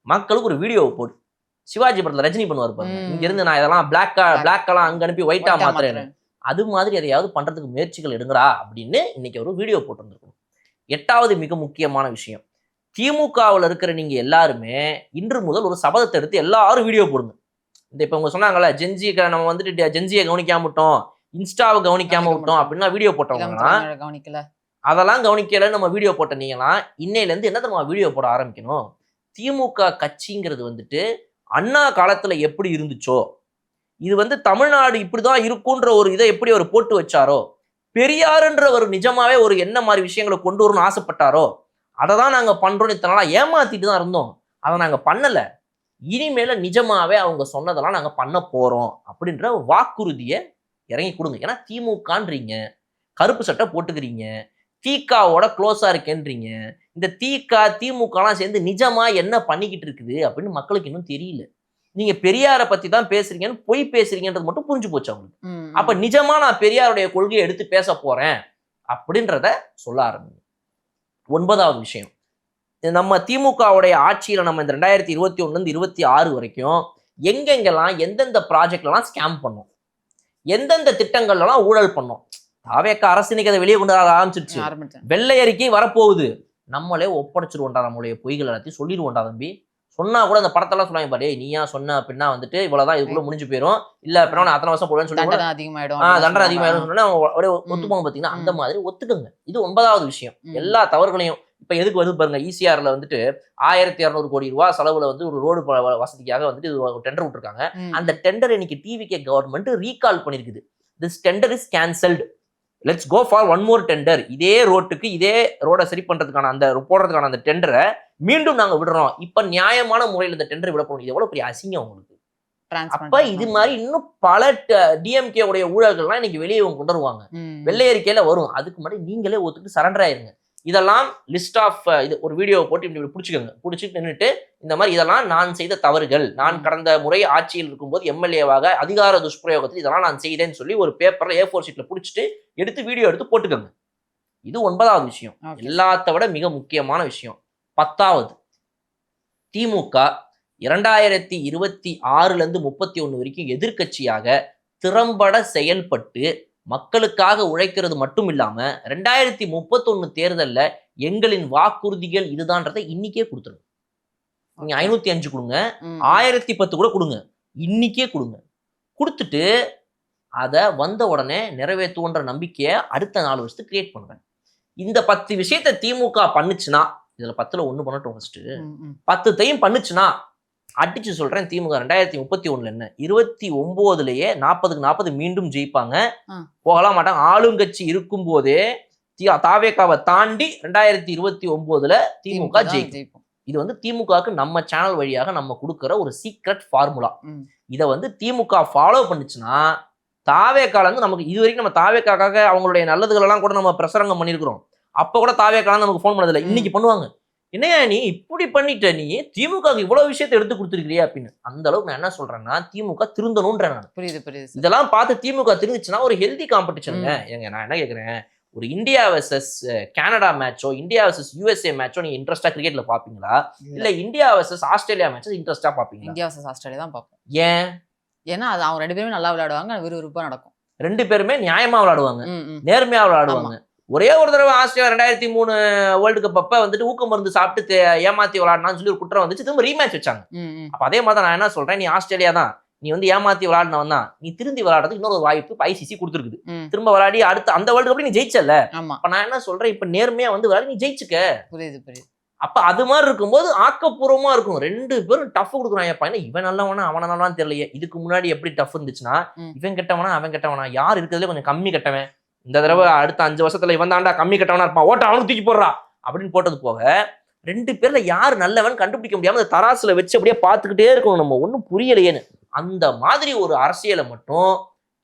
மக்களுக்கு ஒரு வீடியோவை போடு. சிவாஜி படத்துல ரஜினி பண்ணுவார் பாருங்க, இங்க இருந்து நான் இதெல்லாம் பிளாக்கெல்லாம் அங்க அனுப்பி ஒயிட்டா மாத்துறேன், அது மாதிரி எதையாவது பண்றதுக்கு முயற்சிகள் எடுங்கடா அப்படின்னு இன்னைக்கு ஒரு வீடியோ போட்டுருந்துருக்கணும். 8வது மிக முக்கியமான விஷயம், திமுகவில் இருக்கிற நீங்க எல்லாருமே இன்று முதல் ஒரு சபதத்தை எடுத்து எல்லாரும் வீடியோ போடுங்க. இந்த இப்ப உங்க சொன்னாங்கல்ல ஜென்ஜி நம்ம வந்துட்டு ஜென்ஜியை கவனிக்காம விட்டோம், இன்ஸ்டாவை கவனிக்காம விட்டோம் அப்படின்னா வீடியோ போட்டவங்கன்னா கவனிக்கல, அதெல்லாம் கவனிக்கல நம்ம வீடியோ போட்ட நீங்களாம் இன்னையில இருந்து என்ன தெரியுமா வீடியோ போட ஆரம்பிக்கணும். திமுக கட்சிங்கிறது வந்துட்டு அண்ணா காலத்துல எப்படி இருந்துச்சோ, இது வந்து தமிழ்நாடு இப்படிதான் இருக்குன்ற ஒரு இதை எப்படி அவர் போட்டு வச்சாரோ, பெரியாருன்ற ஒரு நிஜமாவே ஒரு என்ன மாதிரி விஷயங்களை கொண்டு வரணும்னு ஆசைப்பட்டாரோ அதை தான் நாங்க பண்றோம். இத்தனை நாளா ஏமாத்திட்டு தான் இருந்தோம், அதை நாங்க பண்ணல, இனிமேல நிஜமாவே அவங்க சொன்னதெல்லாம் நாங்க பண்ண போறோம் அப்படின்ற வாக்குறுதியை இறங்கி கொடுங்க. ஏன்னா திமுகன்றீங்க, கருப்பு சட்டை போட்டுக்கிறீங்க, திகாவோட க்ளோஸா இருக்கேன்றீங்க, இந்த திமுகலாம் சேர்ந்து நிஜமா என்ன பண்ணிக்கிட்டு இருக்குது அப்படின்னு மக்களுக்கு இன்னும் தெரியல. நீங்க பெரியாரை பத்தி தான் பேசுறீங்கன்னு பொய் பேசுறீங்கன்றது மட்டும் புரிஞ்சு போச்சு அவங்களுக்கு. அப்ப நிஜமா நான் பெரியாருடைய கொள்கையை எடுத்து பேச போறேன் அப்படின்றத சொல்ல ஆரம்பிங்க. 9வது விஷயம், நம்ம திமுகவுடைய ஆட்சியில நம்ம இந்த 2021 இருந்து 26 வரைக்கும் எங்கெங்கெல்லாம் எந்தெந்த ப்ராஜெக்ட்லாம் ஸ்கேம் பண்ணோம், எந்தெந்த திட்டங்கள்லாம் ஊழல் பண்ணோம். தாவேக்க அரசு இன்னைக்கு அதை வெளியே கொண்டு வர ஆரம்பிச்சிருச்சு. வெள்ளை அறிக்கை வரப்போகுது, நம்மளே ஒப்படைச்சிருவோண்டா, நம்மளுடைய பொய்கள் எல்லாத்தையும் சொல்லிடுவோண்டா தம்பி. சொன்னா கூட அந்த படத்தெல்லாம் சொல்லுவாங்க பாரு, நீயா சொன்ன அப்படின்னா வந்துட்டு இவ்வளவுதான், இதுக்குள்ள முடிஞ்சு போயிடும், இல்ல அப்படின்னா அத்தனை வருஷம் போடுவேன்னு சொல்லி தண்டனை அதிகமாயிடும் சொன்னா ஒத்துப்பாங்க. பாத்தீங்கன்னா அந்த மாதிரி ஒத்துக்குங்க. இது 9வது விஷயம். எல்லா தவறுகளையும் இப்ப எதுக்கு வருது பாருங்க, ECRல வந்துட்டு 1200 கோடி ரூபாய் செலவுல வந்து ஒரு ரோடு வசதிக்காக வந்துட்டு டெண்டர் விட்டுருக்காங்க. அந்த டெண்டர் இன்னைக்கு டிவிகே கவர்மெண்ட் ரீகால் பண்ணிருக்குது. This tender is cancelled, let's go for one more tender. இதே ரோட்டுக்கு இதே ரோட சரி பண்றதுக்கான அந்த போடுறதுக்கான அந்த டெண்டரை மீண்டும் நாங்க விடுறோம். இப்ப நியாயமான முறையில் இந்த டெண்டர் விடப்படும். இது எவ்வளவு பெரிய அசிங்கம் உங்களுக்கு. அப்ப இது மாதிரி இன்னும் பல டிஎம்கே உடைய ஊழல்கள்லாம் இன்னைக்கு வெளியே கொண்டு வருவாங்க, வெள்ளை அறிக்கையில வரும். அதுக்கு முன்னாடி நீங்களே ஒத்துக்கிட்டு சரண்டர் ஆயிருங்க. இதெல்லாம் லிஸ்ட் ஆஃப் இது ஒரு வீடியோ போட்டு இப்படி பிடிச்சிக்கோங்க, பிடிச்சிட்டு நின்றுட்டு இந்த மாதிரி இதெல்லாம் நான் செய்த தவறுகள், நான் கடந்த முறை ஆட்சியில் இருக்கும்போது எம்எல்ஏவாக அதிகார துஷ்பிரயோகத்தில் இதெல்லாம் நான் செய்தேன்னு சொல்லி ஒரு பேப்பர்ல A4 ஷீட்ல பிடிச்சிட்டு எடுத்து வீடியோ எடுத்து போட்டுக்கோங்க. இது 9வது விஷயம். எல்லாத்த விட மிக முக்கியமான விஷயம் 10வது, திமுக 2026 இருந்து 31 வரைக்கும் எதிர்கட்சியாக திறம்பட செயல்பட்டு மக்களுக்காக உழைக்கிறது மட்டும் இல்லாம 2031 தேர்தல்ல எங்களின் வாக்குறுதிகள் இதுதான்றதை இன்னைக்கே கொடுத்துருங்க. நீங்க 505 கொடுங்க, 1010 கூட கொடுங்க, இன்னைக்கே கொடுங்க. கொடுத்துட்டு அதை வந்த உடனே நிறைவேற்றுவோன்ற நம்பிக்கையை அடுத்த 4 வருஷத்துக்கு கிரியேட் பண்ணுறேன். இந்த 10 விஷயத்த திமுக பண்ணுச்சுன்னா, இதுல 10ல் 1 பண்ணட்டும், ஃபர்ஸ்ட் 10த்தையும் பண்ணுச்சுன்னா அடிச்சு சொல்றேன், திமுக 2031 என்ன 29லயே 40க்கு 40 மீண்டும் ஜெயிப்பாங்க, போகலாம் மாட்டாங்க. ஆளுங்கட்சி இருக்கும் போதே தாவேக்காவை தாண்டி 2029ல திமுக ஜெயிக்கும். இது வந்து திமுகவுக்கு நம்ம சேனல் வழியாக நம்ம கொடுக்குற ஒரு சீக்ரெட் ஃபார்முலா. இதை வந்து திமுக ஃபாலோ பண்ணுச்சுன்னா தாவேக்கால இருந்து நமக்கு இது வரைக்கும் நம்ம தாவேக்காக அவங்களுடைய நல்லதுகள் எல்லாம் கூட நம்ம பிரசரங்கம் பண்ணியிருக்கிறோம். அப்ப கூட தாவேக்கால நமக்கு ஃபோன் பண்ணதில்லை. இன்னைக்கு பண்ணுவாங்க. என்னையா நீ இப்படி பண்ணிட்ட, நீ திமுக இவ்வளவு விஷயத்தை எடுத்து கொடுத்துருக்கிறியா அப்படின்னு. அந்த அளவுக்கு நான் என்ன சொல்றேன்னா திமுக திருந்தணும்ன்றேன் நான். புரியுது. இதெல்லாம் பார்த்து திமுக திருந்துச்சுன்னா ஒரு ஹெல்தி காம்படிஷனுங்க. ஏங்க நான் என்ன கேட்கிறேன், ஒரு இந்தியா வர்சஸ் கனடா மேட்சோ இந்தியா வர்சஸ் யூஎஸ்ஏ மேட்சோ நீங்க இன்ட்ரெஸ்டா கிரிக்கெட்ல பாப்பீங்களா, இல்ல இந்தியா வர்சஸ் ஆஸ்திரேலியா மேட்சோ இன்ட்ரெஸ்டா பாப்பீங்களா? இந்தியா வர்சஸ் ஆஸ்திரேலியா தான் பார்ப்போம். ஏன்னா அது அவங்க 2 பேருமே நல்லா விளையாடுவாங்க, விறுவிறுப்பா நடக்கும். 2 பேருமே நியாயமா விளையாடுவாங்க, நேர்மையா விளையாடுவாங்க. ஒரே ஒரு தடவை ஆஸ்திரேலியா 2003 வேர்ல்டு கப் அப்ப வந்துட்டு ஊக்க மருந்து சாப்பிட்டு ஏமாத்தி விளையாடினான்னு சொல்லி ஒரு குற்றம் வந்துச்சு. திரும்ப ரீமேட்ச் வச்சாங்க. அப்ப அதே மாதிரி நான் என்ன சொல்றேன், நீ ஆஸ்திரேலியா தான், நீ வந்து ஏமாத்தி விளையாடினவன் தான், நீ திருந்தி விளையாடுறதுக்கு இன்னொரு வாய்ப்பு ஐசிசி கொடுத்துருக்குது. திரும்ப விளையாடி அடுத்து அந்த வேர்ல்டு கப் நீ ஜெயிச்சல. அப்ப நான் என்ன சொல்றேன், இப்ப நேர்மையா வந்து விளையாடி நீ ஜெயிச்சுக்க. புரியுது. அப்ப அது மாதிரி இருக்கும்போது ஆக்கப்பூர்வமா இருக்கும். 2 பேரும் டஃப் கொடுக்குறாங்கப்பா. என்ன இவன் நல்லவனா அவன நல்லவான்னு தெரியலையே. இதுக்கு முன்னாடி எப்படி டஃப் இருந்துச்சுன்னா இவன் கெட்டவனா அவன் கெட்டவனா, யார் இருக்கிறதுல கொஞ்சம் கம்மி கெட்டவன், இந்த தடவை அடுத்த 5 வருஷத்துல இவன் தாண்டா கம்மி கெட்டவனா இருப்பான், ஓட்ட அவனுக்கு தூக்கி போடுறா அப்படின்னு போட்டது போக 2 பேர்ல யார் நல்லவன் கண்டுபிடிக்க முடியாம அந்த தராசுல வச்சு அப்படியே பார்த்துக்கிட்டே இருக்கணும். நம்ம ஒன்றும் புரியலையேன்னு அந்த மாதிரி ஒரு அரசியலை மட்டும்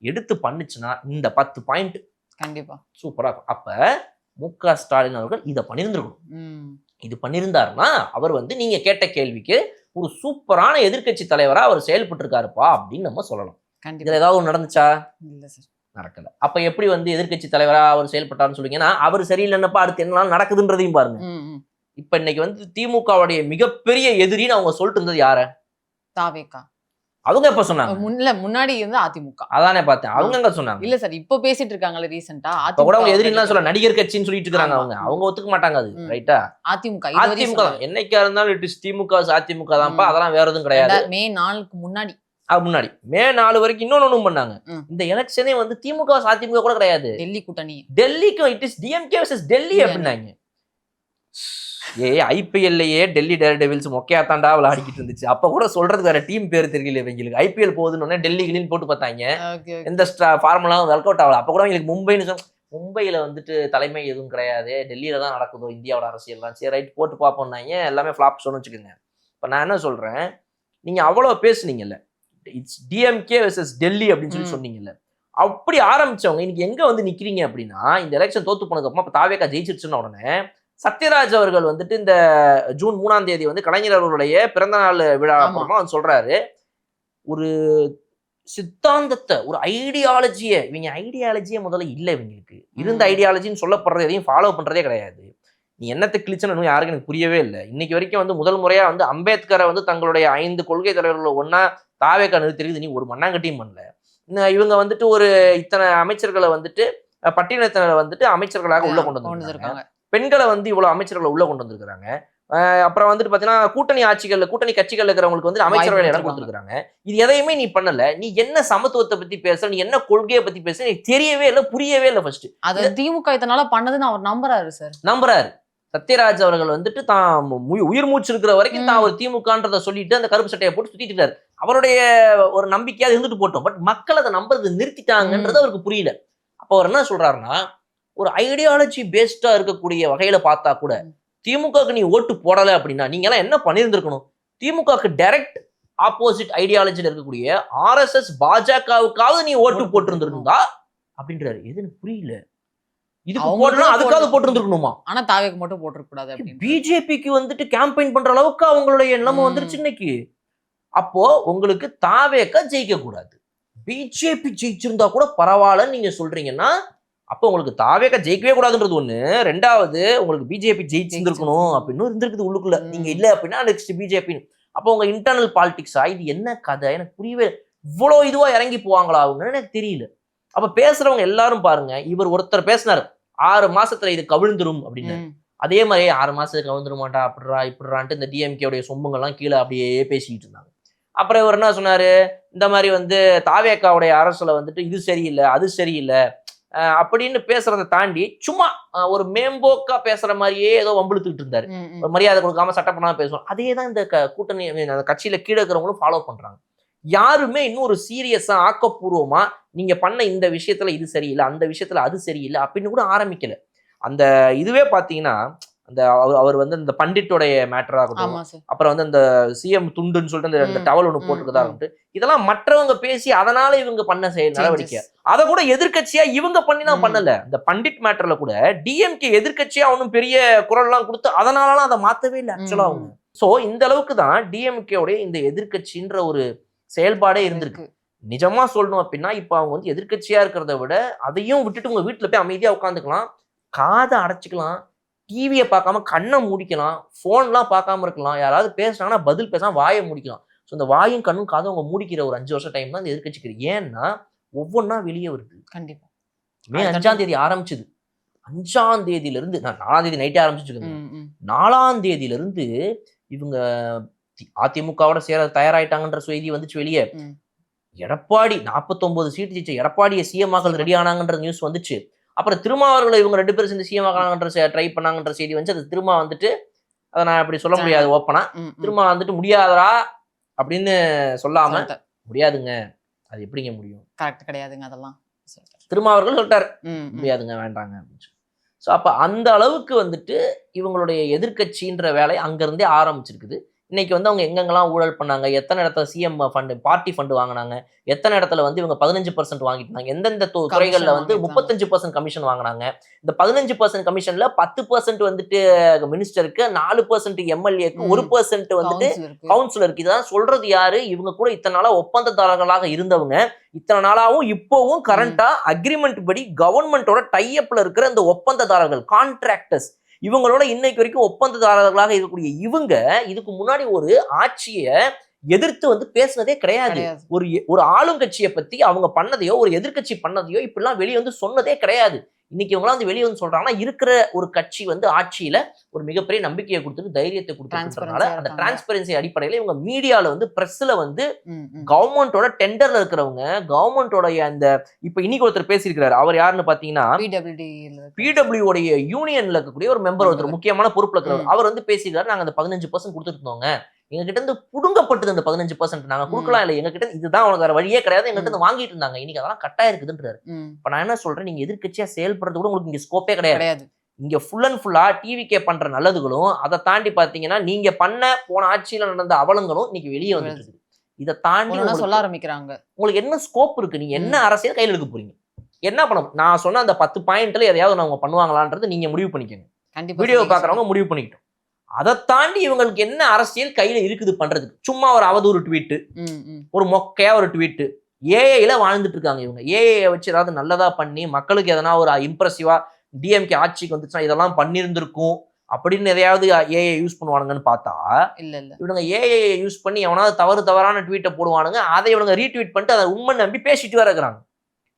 எடுத்து பண்ணுச்சுன்னா இந்த 10 பாயிண்ட் கண்டிப்பா சூப்பரா இருக்கும். அப்ப மு.க. ஸ்டாலின் அவர்கள் இதை பண்ணியிருந்திருக்கணும். இது பண்ணியிருந்தாருன்னா அவர் வந்து நீங்க கேட்ட கேள்விக்கு ஒரு சூப்பரான எதிர்கட்சி தலைவரா அவர் செயல்பட்டு இருக்காருப்பா அப்படின்னு நம்ம சொல்லலாம். இதுல ஏதாவது ஒன்று நடந்துச்சா? இல்ல சார், நடக்கல. அப்ப எப்படி வந்து எதிர்கட்சி தலைவரா அவர் செயல்பட்டாருன்னு சொல்லுங்கன்னா அவர் சரியில்லைன்னப்பா அடுத்து என்ன நடக்குதுன்றதையும் பாருங்க. இப்ப இன்னைக்கு வந்து திமுகவுடைய மிகப்பெரிய எதிரின்னு அவங்க சொல்லிட்டு இருந்தது யார? தாவேகா. அவங்க எப்ப சொன்னாங்க? முன்னாடி வந்து அதிமுக. அதானே பார்த்தேன். அவங்க எங்க சொன்னாங்க? இல்ல சார், இப்ப பேசிட்டு இருக்காங்கல்ல ரீசெண்டா. அதிமுக கூட அவங்க எதிரிலாம் சொல்ல நடிகர் கட்சின்னு சொல்லிட்டு இருக்காங்க. அவங்க ஒத்துக்க மாட்டாங்க. அது ரைட்டா? அதிமுக என்னைக்கா இருந்தாலும் இட் இஸ் திமுக அதிமுக தான்ப்பா, அதெல்லாம் வேற எதுவும் கிடையாது. மே 4க்கு முன்னாடி மே 4 வரைக்கும் இன்னொன்னு பண்ணாங்க. இந்த எலெக்ஷனே வந்து திமுக அதிமுக கூட கிடையாது, டெல்லி கூட்டணி. டெல்லிக்கு it is DMK versus Delhi அப்படின்னாங்க. ஐபிஎல்லையே டெல்லி டேர் டெவில்ஸ் மொக்கையா தாண்டா விளையாடிக்கிட்டு இருந்துச்சு. அப்ப கூட சொல்றது வேற டீம் பேர் தெரியல இவங்களுக்கு. ஐபிஎல் போகுதுன்னு டெல்லி கிளின்னு போட்டு பார்த்தாங்க. எந்த ஃபார்முலாவும் ஒர்க் அவுட் ஆகல. அப்ப கூட எங்களுக்கு மும்பையில வந்துட்டு தலைமை எதுவும் கிடையாது, டெல்லியில தான் நடக்குதோ இந்தியாவோட அரசியல்லாம். சரி ரைட் போட்டு பார்ப்போம்னாங்க. எல்லாமே ஃபிளாப் ஷோன்னு வச்சுக்கோங்க. இப்ப நான் என்ன சொல்றேன், நீங்க அவ்வளவு பேசுனீங்கல்ல, இட்ஸ் டிஎம்கே வெர்சஸ் டெல்லி அப்படின்னு சொல்லி சொன்னீங்கல்ல, அப்படி ஆரம்பிச்சவங்க இன்னைக்கு எங்க வந்து நிக்கிறீங்க அப்படின்னா, இந்த எலெக்ஷன் தோத்து போனதுக்கு அப்புறமா தாவேகா ஜெயிச்சிருச்சுன்னு உடனே சத்யராஜ் அவர்கள் வந்துட்டு இந்த ஜூன் 3ஆம் தேதி வந்து கலைஞர் அவர்களுடைய பிறந்த நாள் விழா அப்புறமா வந்து சொல்றாரு, ஒரு சித்தாந்தத்தை ஒரு ஐடியாலஜியை, இவங்க ஐடியாலஜியே முதல்ல இல்லை, இவங்களுக்கு இருந்த ஐடியாலஜின்னு சொல்லப்படுறது எதையும் ஃபாலோ பண்றதே கிடையாது. நீ என்னத்தை கிழிச்சுன்னு யாருக்கும் எனக்கு புரியவே இல்லை. இன்னைக்கு வரைக்கும் வந்து முதல் முறையா வந்து அம்பேத்கரை வந்து தங்களுடைய 5 கொள்கை தலைவர்கள் ஒன்னா தாவேகா நிறுத்திருக்கு. நீ ஒரு மண்ணாங்கட்டியும் பண்ணல. இவங்க வந்துட்டு ஒரு இத்தனை அமைச்சர்களை வந்துட்டு பட்டியலினத்தினரை வந்துட்டு அமைச்சர்களாக உள்ள கொண்டு வந்திருக்காங்க. பெண்களை வந்து இவ்வளவு அமைச்சர்களை உள்ள கொண்டு வந்திருக்காங்க. அப்புறம் வந்துட்டு பாத்தீங்கன்னா கூட்டணி ஆட்சிகள்ல கூட்டணி கட்சிகள் இருக்கிறவங்களுக்கு வந்து அமைச்சர்கள் இடம் கொடுத்துருக்காங்க. இது எதையுமே நீ பண்ணல. நீ என்ன சமத்துவத்தை பத்தி பேசுற, நீ என்ன கொள்கையை பத்தி பேசுற, நீ தெரியவே இல்லை, புரியவே இல்லை. ஃபர்ஸ்ட் அது திமுக இதனால பண்ணதுன்னு அவர் நம்புறாரு சார், நம்புறாரு. சத்யராஜ் அவர்கள் வந்துட்டு தான் உயிர் மூச்சு இருக்கிற வரைக்கும் தான் ஒரு திமுகன்றதை சொல்லிட்டு அந்த கருப்பு சட்டையை போட்டு சுத்திட்டு இருக்காரு. அவருடைய ஒரு நம்பிக்கையா இருந்துட்டு போட்டோம். பட் மக்கள் அதை நம்புறது நிறுத்திட்டாங்கன்றது அவருக்கு புரியல. அப்போ அவர் என்ன சொல்றாருன்னா, ஒரு ஐடியாலஜி பேஸ்டா இருக்கக்கூடிய வகையில பார்த்தா கூட திமுகவுக்கு நீ ஓட்டு போடலை அப்படின்னா நீங்க எல்லாம் என்ன பண்ணியிருந்திருக்கணும்? திமுகவுக்கு டைரக்ட் ஆப்போசிட் ஐடியாலஜில இருக்கக்கூடிய ஆர்எஸ்எஸ் பாஜகவுக்காவது நீ ஓட்டு போட்டிருந்திருந்தா அப்படின்றாரு. எதுன்னு புரியல. இதுக்கு போடணும் அதுக்காவது போட்டிருந்துருக்கணுமா? ஆனா தாவேக்கு மட்டும் போட்டிருக்க கூடாது. பிஜேபிக்கு வந்துட்டு கேம்பெயின் பண்ற அளவுக்கு அவங்களுடைய எண்ணம் வந்துருச்சு இன்னைக்கு. அப்போ உங்களுக்கு தாவேக்க ஜெயிக்க கூடாது, பிஜேபி ஜெயிச்சிருந்தா கூட பரவாயில்லன்னு நீங்க சொல்றீங்கன்னா அப்போ உங்களுக்கு தாவேக ஜெயிக்கவே கூடாதுன்றது ஒண்ணு. 2வது உங்களுக்கு பிஜேபி ஜெயிச்சிருக்கணும் அப்படின்னு இருந்திருக்குது உள்ளுக்குள்ள. நீங்க இல்ல அப்படின்னா நெக்ஸ்ட் பிஜேபி. அப்போ உங்க இன்டர்னல் பாலிடிக்ஸா இது என்ன கதை எனக்கு புரியவே. இவ்வளோ இதுவா இறங்கி போவாங்களா அவங்கன்னு எனக்கு தெரியல. அப்ப பேசுறவங்க எல்லாரும் பாருங்க, இவர் ஒருத்தர் பேசினாரு 6 மாசத்துல இது கவிழ்ந்துரும் அப்படின்னு. அதே மாதிரி 6 மாசத்துக்கு கவிழ்ந்துருமாட்டா அப்படிறா இப்படிறான்ட்டு இந்த டிஎம்கேடைய சொம்புங்கள்லாம் கீழே அப்படியே பேசிக்கிட்டு இருந்தாங்க. அப்புறம் இவர் என்ன சொன்னாரு, இந்த மாதிரி வந்து தாவேக்காவுடைய அரசுல வந்துட்டு இது சரியில்லை அது சரியில்லை அப்படின்னு பேசுறதை தாண்டி சும்மா ஒரு மேம்போக்கா பேசுற மாதிரியே ஏதோ வம்பிழுத்துக்கிட்டு இருந்தாரு. மரியாதை கொடுக்காம சட்டம் பண்ணாம பேசுவோம். அதே தான் இந்த கூட்டணி அந்த கட்சியில கீழே இருக்கிறவங்களும் ஃபாலோ பண்றாங்க. யாருமே இன்னும் ஒரு சீரியஸா ஆக்கப்பூர்வமா நீங்க பண்ண இந்த விஷயத்துல இது சரியில்லை அந்த விஷயத்துல அது சரியில்லை அப்படின்னு கூட ஆரம்பிக்கல. அந்த இதுவே பாத்தீங்கன்னா அந்த அவர் வந்து இந்த பண்டிட்டோடைய மேட்டரா இருக்கட்டும், ஆமா சார். அப்புறம் வந்து அந்த சிஎம் துண்டுன்னு சொல்லிட்டு அந்த டவல் ஒண்ணு போட்டுருக்கதா இருக்கட்டும், இதெல்லாம் மற்றவங்க பேசி அதனால இவங்க பண்ண நடவடிக்கை. அதை கூட எதிர்க்கட்சியா இவங்க பண்ணி தான் பண்ணல. இந்த பண்டிட் மேட்டர்ல கூட டிஎம்கே எதிர்க்கட்சியா ஒன்னும் பெரிய குரல் எல்லாம் கொடுத்து அதனாலலாம் அதை மாத்தவே இல்லை ஆக்சுவலா அவங்க. சோ இந்த அளவுக்கு தான் டிஎம்கே உடைய இந்த எதிர்க்கட்சின்ற ஒரு செயல்பாடே இருந்திருக்கு. நிஜமா சொல்லணும் அப்படின்னா இப்ப அவங்க வந்து எதிர்க்கட்சியா இருக்கிறத விட அதையும் விட்டுட்டு உங்க வீட்டுல போய் அமைதியா உட்காந்துக்கலாம், காதை அடைச்சிக்கலாம், டிவியை பார்க்காம கண்ணை மூடிக்கலாம், போன்லாம் பார்க்காம இருக்கலாம், யாராவது பேசுனாங்கன்னா பதில் பேசாம வாயை முடிக்கலாம். ஸோ இந்த வாயும் கண்ணும் காதும் அவங்க மூடிக்கிற ஒரு 5 வருஷம் டைம் தான் இந்த எதிர்க்கட்சிக்கு. ஏன்னா ஒவ்வொன்றா வெளியே வருது. கண்டிப்பா மே 5ஆம் தேதி ஆரம்பிச்சது. 5ஆம் தேதியில இருந்து, நான் 4ஆம் தேதி நைட்டே ஆரம்பிச்சுருக்கேன். 4ஆம் தேதியில இருந்து இவங்க அதிமுகவோட சேர தயாராயிட்டாங்கன்ற செய்தி வந்துச்சு வெளியே. எடப்பாடி 49 சீட்டு ஜெயிச்ச எடப்பாடியை சிஎம் ஆக்கள் ரெடி ஆனாங்கன்ற நியூஸ் வந்துச்சு. அப்புறம் திருமாவர்களை இவங்க 2 பேரும் சேர்ந்து சிஎம் ஆகலாங்கன்ற ட்ரை பண்ணாங்கன்ற செய்தி வந்து அது திரும்ப வந்துட்டு, அதை நான் இப்படி சொல்ல முடியாது ஓப்பனா, திரும்ப வந்துட்டு முடியாதரா அப்படின்னு சொல்லாம, முடியாதுங்க அது எப்படிங்க முடியும், கரெக்ட் கிடையாதுங்க அதெல்லாம் திருமாவர்கள் சொல்லிட்டாரு, முடியாதுங்க வேண்டாங்க அப்படின்னு சொல்லி. ஸோ அப்போ அந்த அளவுக்கு வந்துட்டு இவங்களுடைய எதிர்க்கட்சின்ற வேலை அங்கேருந்தே ஆரம்பிச்சிருக்குது. இன்னைக்கு வந்து அவங்க எங்கெங்கெல்லாம் ஊழல் பண்ணாங்க, எத்தனை இடத்துல சிஎம் ஃபண்டு பார்ட்டி ஃபண்டு வாங்கினாங்க, எத்தனை இடத்துல வந்து இவங்க 15% வாங்கிட்டாங்க, எந்தெந்த துறைகளில் வந்து 35% கமிஷன் வாங்கினாங்க, இந்த 15% கமிஷன்ல 10% வந்துட்டு மினிஸ்டருக்கு, 4% எம்எல்ஏக்கு, 1% வந்துட்டு கவுன்சிலருக்கு. இதெல்லாம் சொல்றது யாரு? இவங்க கூட இத்தனை நாளா ஒப்பந்ததாரர்களாக இருந்தவங்க, இத்தனை நாளாவும் இப்போவும் கரண்டா அக்ரிமெண்ட் படி கவர்மெண்டோட டைஅப்ல இருக்கிற இந்த ஒப்பந்ததாரர்கள், கான்ட்ராக்டர்ஸ், இவங்களோட இன்னைக்கு வரைக்கும் ஒப்பந்ததாரர்களாக இருக்கக்கூடிய இவங்க இதுக்கு முன்னாடி ஒரு ஆட்சியை எதிர்த்து வந்து பேசுனதே கிடையாது. ஒரு ஆளுங்கட்சியை பத்தி அவங்க பண்ணதையோ ஒரு எதிர்கட்சி பண்ணதையோ இப்படிலாம் வெளியே வந்து சொன்னதே கிடையாது. இன்னைக்கு இவங்களாம் வந்து வெளியே வந்து சொல்றாங்கன்னா இருக்கிற ஒரு கட்சி வந்து ஆட்சியில ஒரு மிகப்பெரிய நம்பிக்கையை கொடுத்துட்டு தைரியத்தை கொடுத்துறதுனால அந்த டிரான்ஸ்பரன்சி அடிப்படையில இவங்க மீடியால வந்து பிரஸ்ல வந்து கவர்மெண்டோட டெண்டர்ல இருக்கிறவங்க, கவர்மெண்டோட அந்த இப்ப இன்னைக்கு ஒருத்தர் பேசியிருக்கிறாரு, அவர் யாருன்னு பாத்தீங்கன்னா பிடபிள்யூ உடைய யூனியன்ல இருக்கக்கூடிய ஒரு மெம்பர், ஒருத்தர் முக்கியமான பொறுப்புல இருக்கிறவர். அவர் வந்து பேசியிருக்காரு, நாங்க அந்த 15% கொடுத்துட்டு இருந்தோங்க, எங்க கிட்ட இருந்து புடுங்கப்பட்டது அந்த 15% நாங்க கொடுக்கலாம் இல்ல, எங்க கிட்ட இதுதான் உனக்கு வேற வழியே கிடையாது, எங்க கிட்ட வாங்கிட்டு இருந்தாங்க, இன்னைக்கு அதெல்லாம் கட்டாய இருக்குதுன்றாரு. இப்ப நான் என்ன சொல்றேன், நீங்க எதிர்க்கட்சியா செயல்படுறது கூட உங்களுக்கு இங்க ஸ்கோப்பே கிடையாது. இங்க ஃபுல் அண்ட் ஃபுல்லா டிவிக்கே பண்ற நல்லதுகளும், அதை தாண்டி பாத்தீங்கன்னா நீங்க பண்ண போன ஆட்சியில நடந்த அவலங்களும் இன்னைக்கு வெளியே வந்துட்டு இருக்கு. இதை தாண்டி சொல்ல ஆரம்பிக்கிறாங்க. உங்களுக்கு என்ன ஸ்கோப் இருக்கு? நீங்க என்ன அரசியல் கையில் எடுக்க போறீங்க, என்ன பண்ண? நான் சொன்ன அந்த 10 பாயிண்ட்ல எதையாவது அவங்க பண்ணுவாங்களான்றது நீங்க முடிவு பண்ணிக்கோங்க. வீடியோ பாக்குறவங்க முடிவு பண்ணிக்கிட்டோம். அதை தாண்டி இவங்களுக்கு என்ன அரசியல் கையில இருக்குது பண்றதுக்கு? சும்மா ஒரு அவதூறு ட்வீட், ஒரு மொக்கையா ஒரு ட்வீட், ஏஐல வாழ்ந்துட்டு இருக்காங்க இவங்க. ஏஐ வச்சு ஏதாவது நல்லதா பண்ணி மக்களுக்கு எதனா ஒரு இம்ப்ரெசிவா டிஎம்கே ஆட்சிக்கு வந்துச்சுன்னா இதெல்லாம் பண்ணியிருந்திருக்கும் அப்படின்னு எதையாவது ஏஐ யூஸ் பண்ணுவானுங்கன்னு பார்த்தா இவனுங்க ஏஐ யூஸ் பண்ணி எவனாவது தவறான ட்வீட்டை போடுவானுங்க, அதை இவனுங்க ரீட்வீட் பண்ணிட்டு அதை உண்மை நம்பி பேசிட்டு வர இருக்கிறாங்க.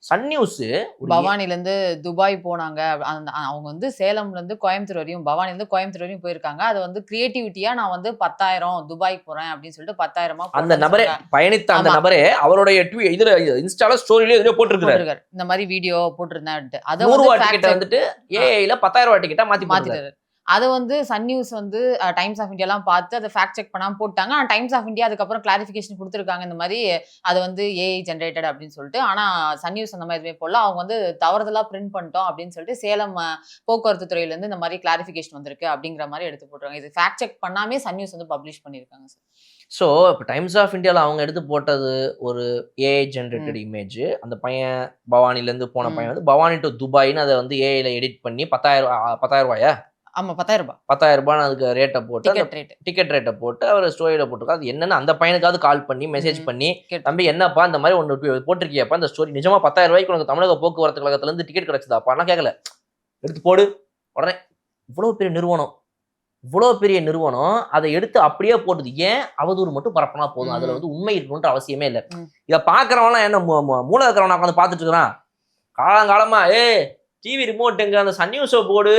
சன் நியூஸ் பவானில இருந்து துபாய் போனாங்க, அவங்க வந்து சேலம்ல இருந்து கோயம்புத்தூர் வரையும், பவானில இருந்து கோயம்புத்தூர் வரையும் போயிருக்காங்க. அது வந்து கிரியேட்டிவிட்டியா நான் வந்து 10,000 துபாய் போறேன் அப்படின்னு சொல்லிட்டு 10,000 அந்த நபரே பயணித்த அந்த நபரே அவருடைய இதுல இன்ஸ்டால ஸ்டோரியில இதுல போட்டுருக்காரு, இந்த மாதிரி வீடியோ போட்டிருந்தேன். அது 100 ரூபாய் டிக்கெட் வந்துட்டு ஏஐல 10,000 ரூபாய் டிக்கெட்டா மாத்திட்டாரு. அதை வந்து சன் நியூஸ் வந்து டைம்ஸ் ஆஃப் இந்தியாலாம் பார்த்து அதை ஃபேக்ட் செக் பண்ணாமல் போட்டாங்க. ஆனால் டைம்ஸ் ஆஃப் இந்தியா அதுக்கப்புறம் கிளாரிஃபிகேஷன் கொடுத்துருக்காங்க, இந்த மாதிரி அது வந்து ஏஐ ஜென்ரேட்டட் அப்படின்னு சொல்லிட்டு. ஆனால் சன் நியூஸ் அந்த மாதிரி எதுவுமே போடல. அவங்க வந்து தவறுதலாக பிரிண்ட் பண்ணிட்டோம் அப்படின்னு சொல்லிட்டு சேலம் போக்குவரத்து துறையிலேருந்து இந்த மாதிரி கிளாரிஃபிகேஷன் வந்திருக்கு அப்படிங்கிற மாதிரி எடுத்து போட்டுருக்காங்க. இது ஃபேக்ட் செக் பண்ணாமே சன் நியூஸ் வந்து பப்ளிஷ் பண்ணியிருக்காங்க சார். ஸோ இப்போ டைம்ஸ் ஆஃப் இந்தியாவில் அவங்க எடுத்து போட்டது ஒரு ஏஐ ஜென்ரேட்டட் இமேஜ். அந்த பையன் பவானிலேருந்து போன பையன் வந்து பவானி டு துபாய்னு அதை வந்து ஏஐல எடிட் பண்ணி 10,000 ரூபாயா? ஆமா 10,000 ரூபாய் அதுக்கு ரேட்டை போட்டு டிக்கெட் ரேட்டை போட்டு அவர் ஸ்டோரியில போட்டிருக்கா. அது என்னன்னு அந்த பையனுக்காவது கால் பண்ணி மெசேஜ் பண்ணி, தம்பி என்னப்பா இந்த மாதிரி ஒன்று போட்டிருக்கியப்பா, இந்த ஸ்டோரி நிஜமா 10,000 ரூபாய்க்கு உனக்கு தமிழக போக்குவரத்து கழகத்துல இருந்து டிக்கெட் கிடைச்சதாப்பா? கேட்கல, எடுத்து போடு உடனே. இவ்வளவு பெரிய நிறுவனம் அதை எடுத்து அப்படியே போட்டுது. ஏன்? அவதூறு மட்டும் பரப்பினா போதும், அதுல வந்து உண்மை இருக்கணும்ன்ற அவசியமே இல்லை. இதை பாக்குறவனா என்ன மூளை இருக்கிறவனா உட்காந்து பார்த்துட்டு இருக்கிறான் காலங்காலமா, டிவி ரிமோட்டுங்க அந்த சன் நியூஸை போடு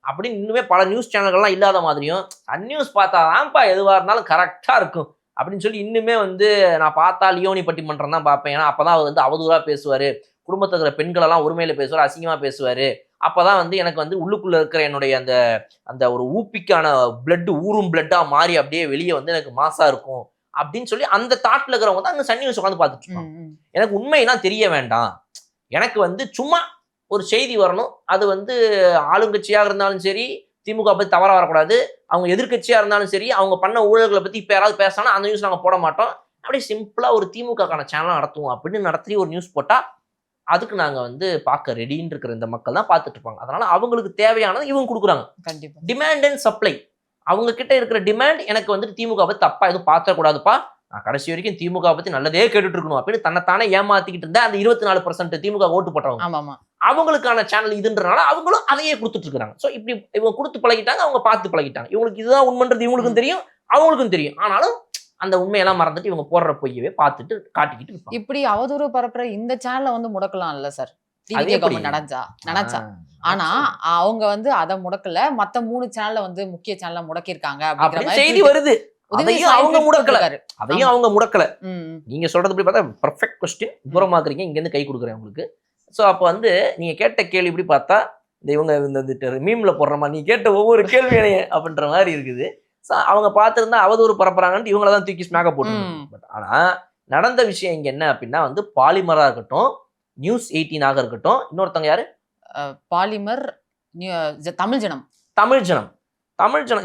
அப்படின்னு இன்னுமே பல நியூஸ் சேனல்கள்லாம் இல்லாத மாதிரியும், சன் நியூஸ் பார்த்தாதான்ப்பா எதுவாக இருந்தாலும் கரெக்டாக இருக்கும் அப்படின்னு சொல்லி இன்னுமே வந்து நான் பார்த்தா லியோனி பட்டிமன்றம் தான் பார்ப்பேன். ஏன்னா அப்போதான் அவர் வந்து அவதூறாக பேசுவார், குடும்பத்தில் இருக்கிற பெண்களெல்லாம் உரிமையில் பேசுவார், அசிங்கமாக பேசுவார். அப்போதான் வந்து எனக்கு வந்து உள்ளுக்குள்ளே இருக்கிற என்னுடைய அந்த அந்த ஒரு ஊப்பிக்கான பிளட்டு ஊறும் பிளட்டாக மாறி அப்படியே வெளியே வந்து எனக்கு மாசாக இருக்கும் அப்படின்னு சொல்லி அந்த தாட்டில் இருக்கிறவங்க தான் அந்த சன் நியூஸ் உட்காந்து பார்த்துட்டு இருப்பாங்க. எனக்கு உண்மையெல்லாம் தெரிய வேண்டாம், எனக்கு வந்து சும்மா ஒரு செய்தி வரணும், அது வந்து ஆளுங்கட்சியாக இருந்தாலும் சரி திமுக பத்தி தவறா வரக்கூடாது, அவங்க எதிர்க்கட்சியா இருந்தாலும் சரி, அவங்க பண்ண ஊழல்களை பத்தி இப்ப யாராவது பேசினா அந்த நியூஸ் நாங்க போட மாட்டோம், அப்படியே சிம்பிளா ஒரு திமுகக்கான சேனல் நடத்துவோம் அப்படின்னு நடத்தி ஒரு நியூஸ் போட்டா அதுக்கு நாங்க வந்து பார்க்க ரெடின்னு இருக்கிற இந்த மக்கள் தான் பார்த்துட்டு இருப்பாங்க. அதனால அவங்களுக்கு தேவையானது இவங்க கொடுக்குறாங்க. கண்டிப்பா. Demand and supply. அவங்க கிட்ட இருக்கிற டிமாண்ட் எனக்கு வந்துட்டு திமுக பத்தி தப்பா எதுவும் பார்த்துக்கூடாதுப்பா, நான் கடைசி வரைக்கும் திமுக பத்தி நல்லதே கேட்டுட்டு இருக்கணும் அப்படின்னு தன்னைத்தானே ஏமாத்திக்கிட்டு இருந்தா அந்த 24% திமுக ஓட்டு போட்டவங்க அவங்களுக்கான சேனல் இதுன்றனால அவங்களும் அதையே கொடுத்துட்டு இருக்காங்க. ஸோ இப்படி இவங்க கொடுத்து பழகிட்டாங்க, அவங்க பார்த்து பழகிட்டாங்க. இவங்களுக்கு இதுதான் உண்மைன்றது இவங்களுக்கும் தெரியும், அவங்களுக்கும் தெரியும். ஆனாலும் அந்த உண்மையெல்லாம் மறந்துட்டு இவங்க போடுற பொய்யவே பார்த்துட்டு காட்டிக்கிட்டு இருப்பாங்க. இப்படி அவதூறு பரப்புற இந்த சேனலை வந்து முடக்கலாம்ல சார், டிவி கவர்மெண்ட் நினைச்சா. ஆனா அவங்க வந்து அதை முடக்கல, மத்த 3 சேனல்ல வந்து முக்கிய சேனல்ல முடக்கிருக்காங்க அப்படிங்கிற செய்தி வருது. அதையும் அவங்க முடக்கல. நீங்க சொல்றது பார்த்தா பெர்ஃபெக்ட் கொஸ்டின், தூரமாக்குறீங்க, இங்க இருந்து கை கொடுக்குறேன் உங்களுக்கு. ஸோ அப்போ வந்து நீங்க கேட்ட கேள்வி இப்படி பார்த்தா இந்த இவங்க இந்த மீம்ல போடுற மாதிரி நீ கேட்ட ஒவ்வொரு கேள்வி அப்படின்ற மாதிரி இருக்குது. ஸோ அவங்க பார்த்துருந்தா அவதூறு பரப்புறாங்கன்னு இவங்கள தான் தூக்கி ஸ்மேக்க போட்டு. பட் ஆனா நடந்த விஷயம் இங்க என்ன அப்படின்னா வந்து பாலிமரா இருக்கட்டும், நியூஸ் 18 இருக்கட்டும், இன்னொருத்தவங்க யாரு, பாலிமர், தமிழ் ஜனம்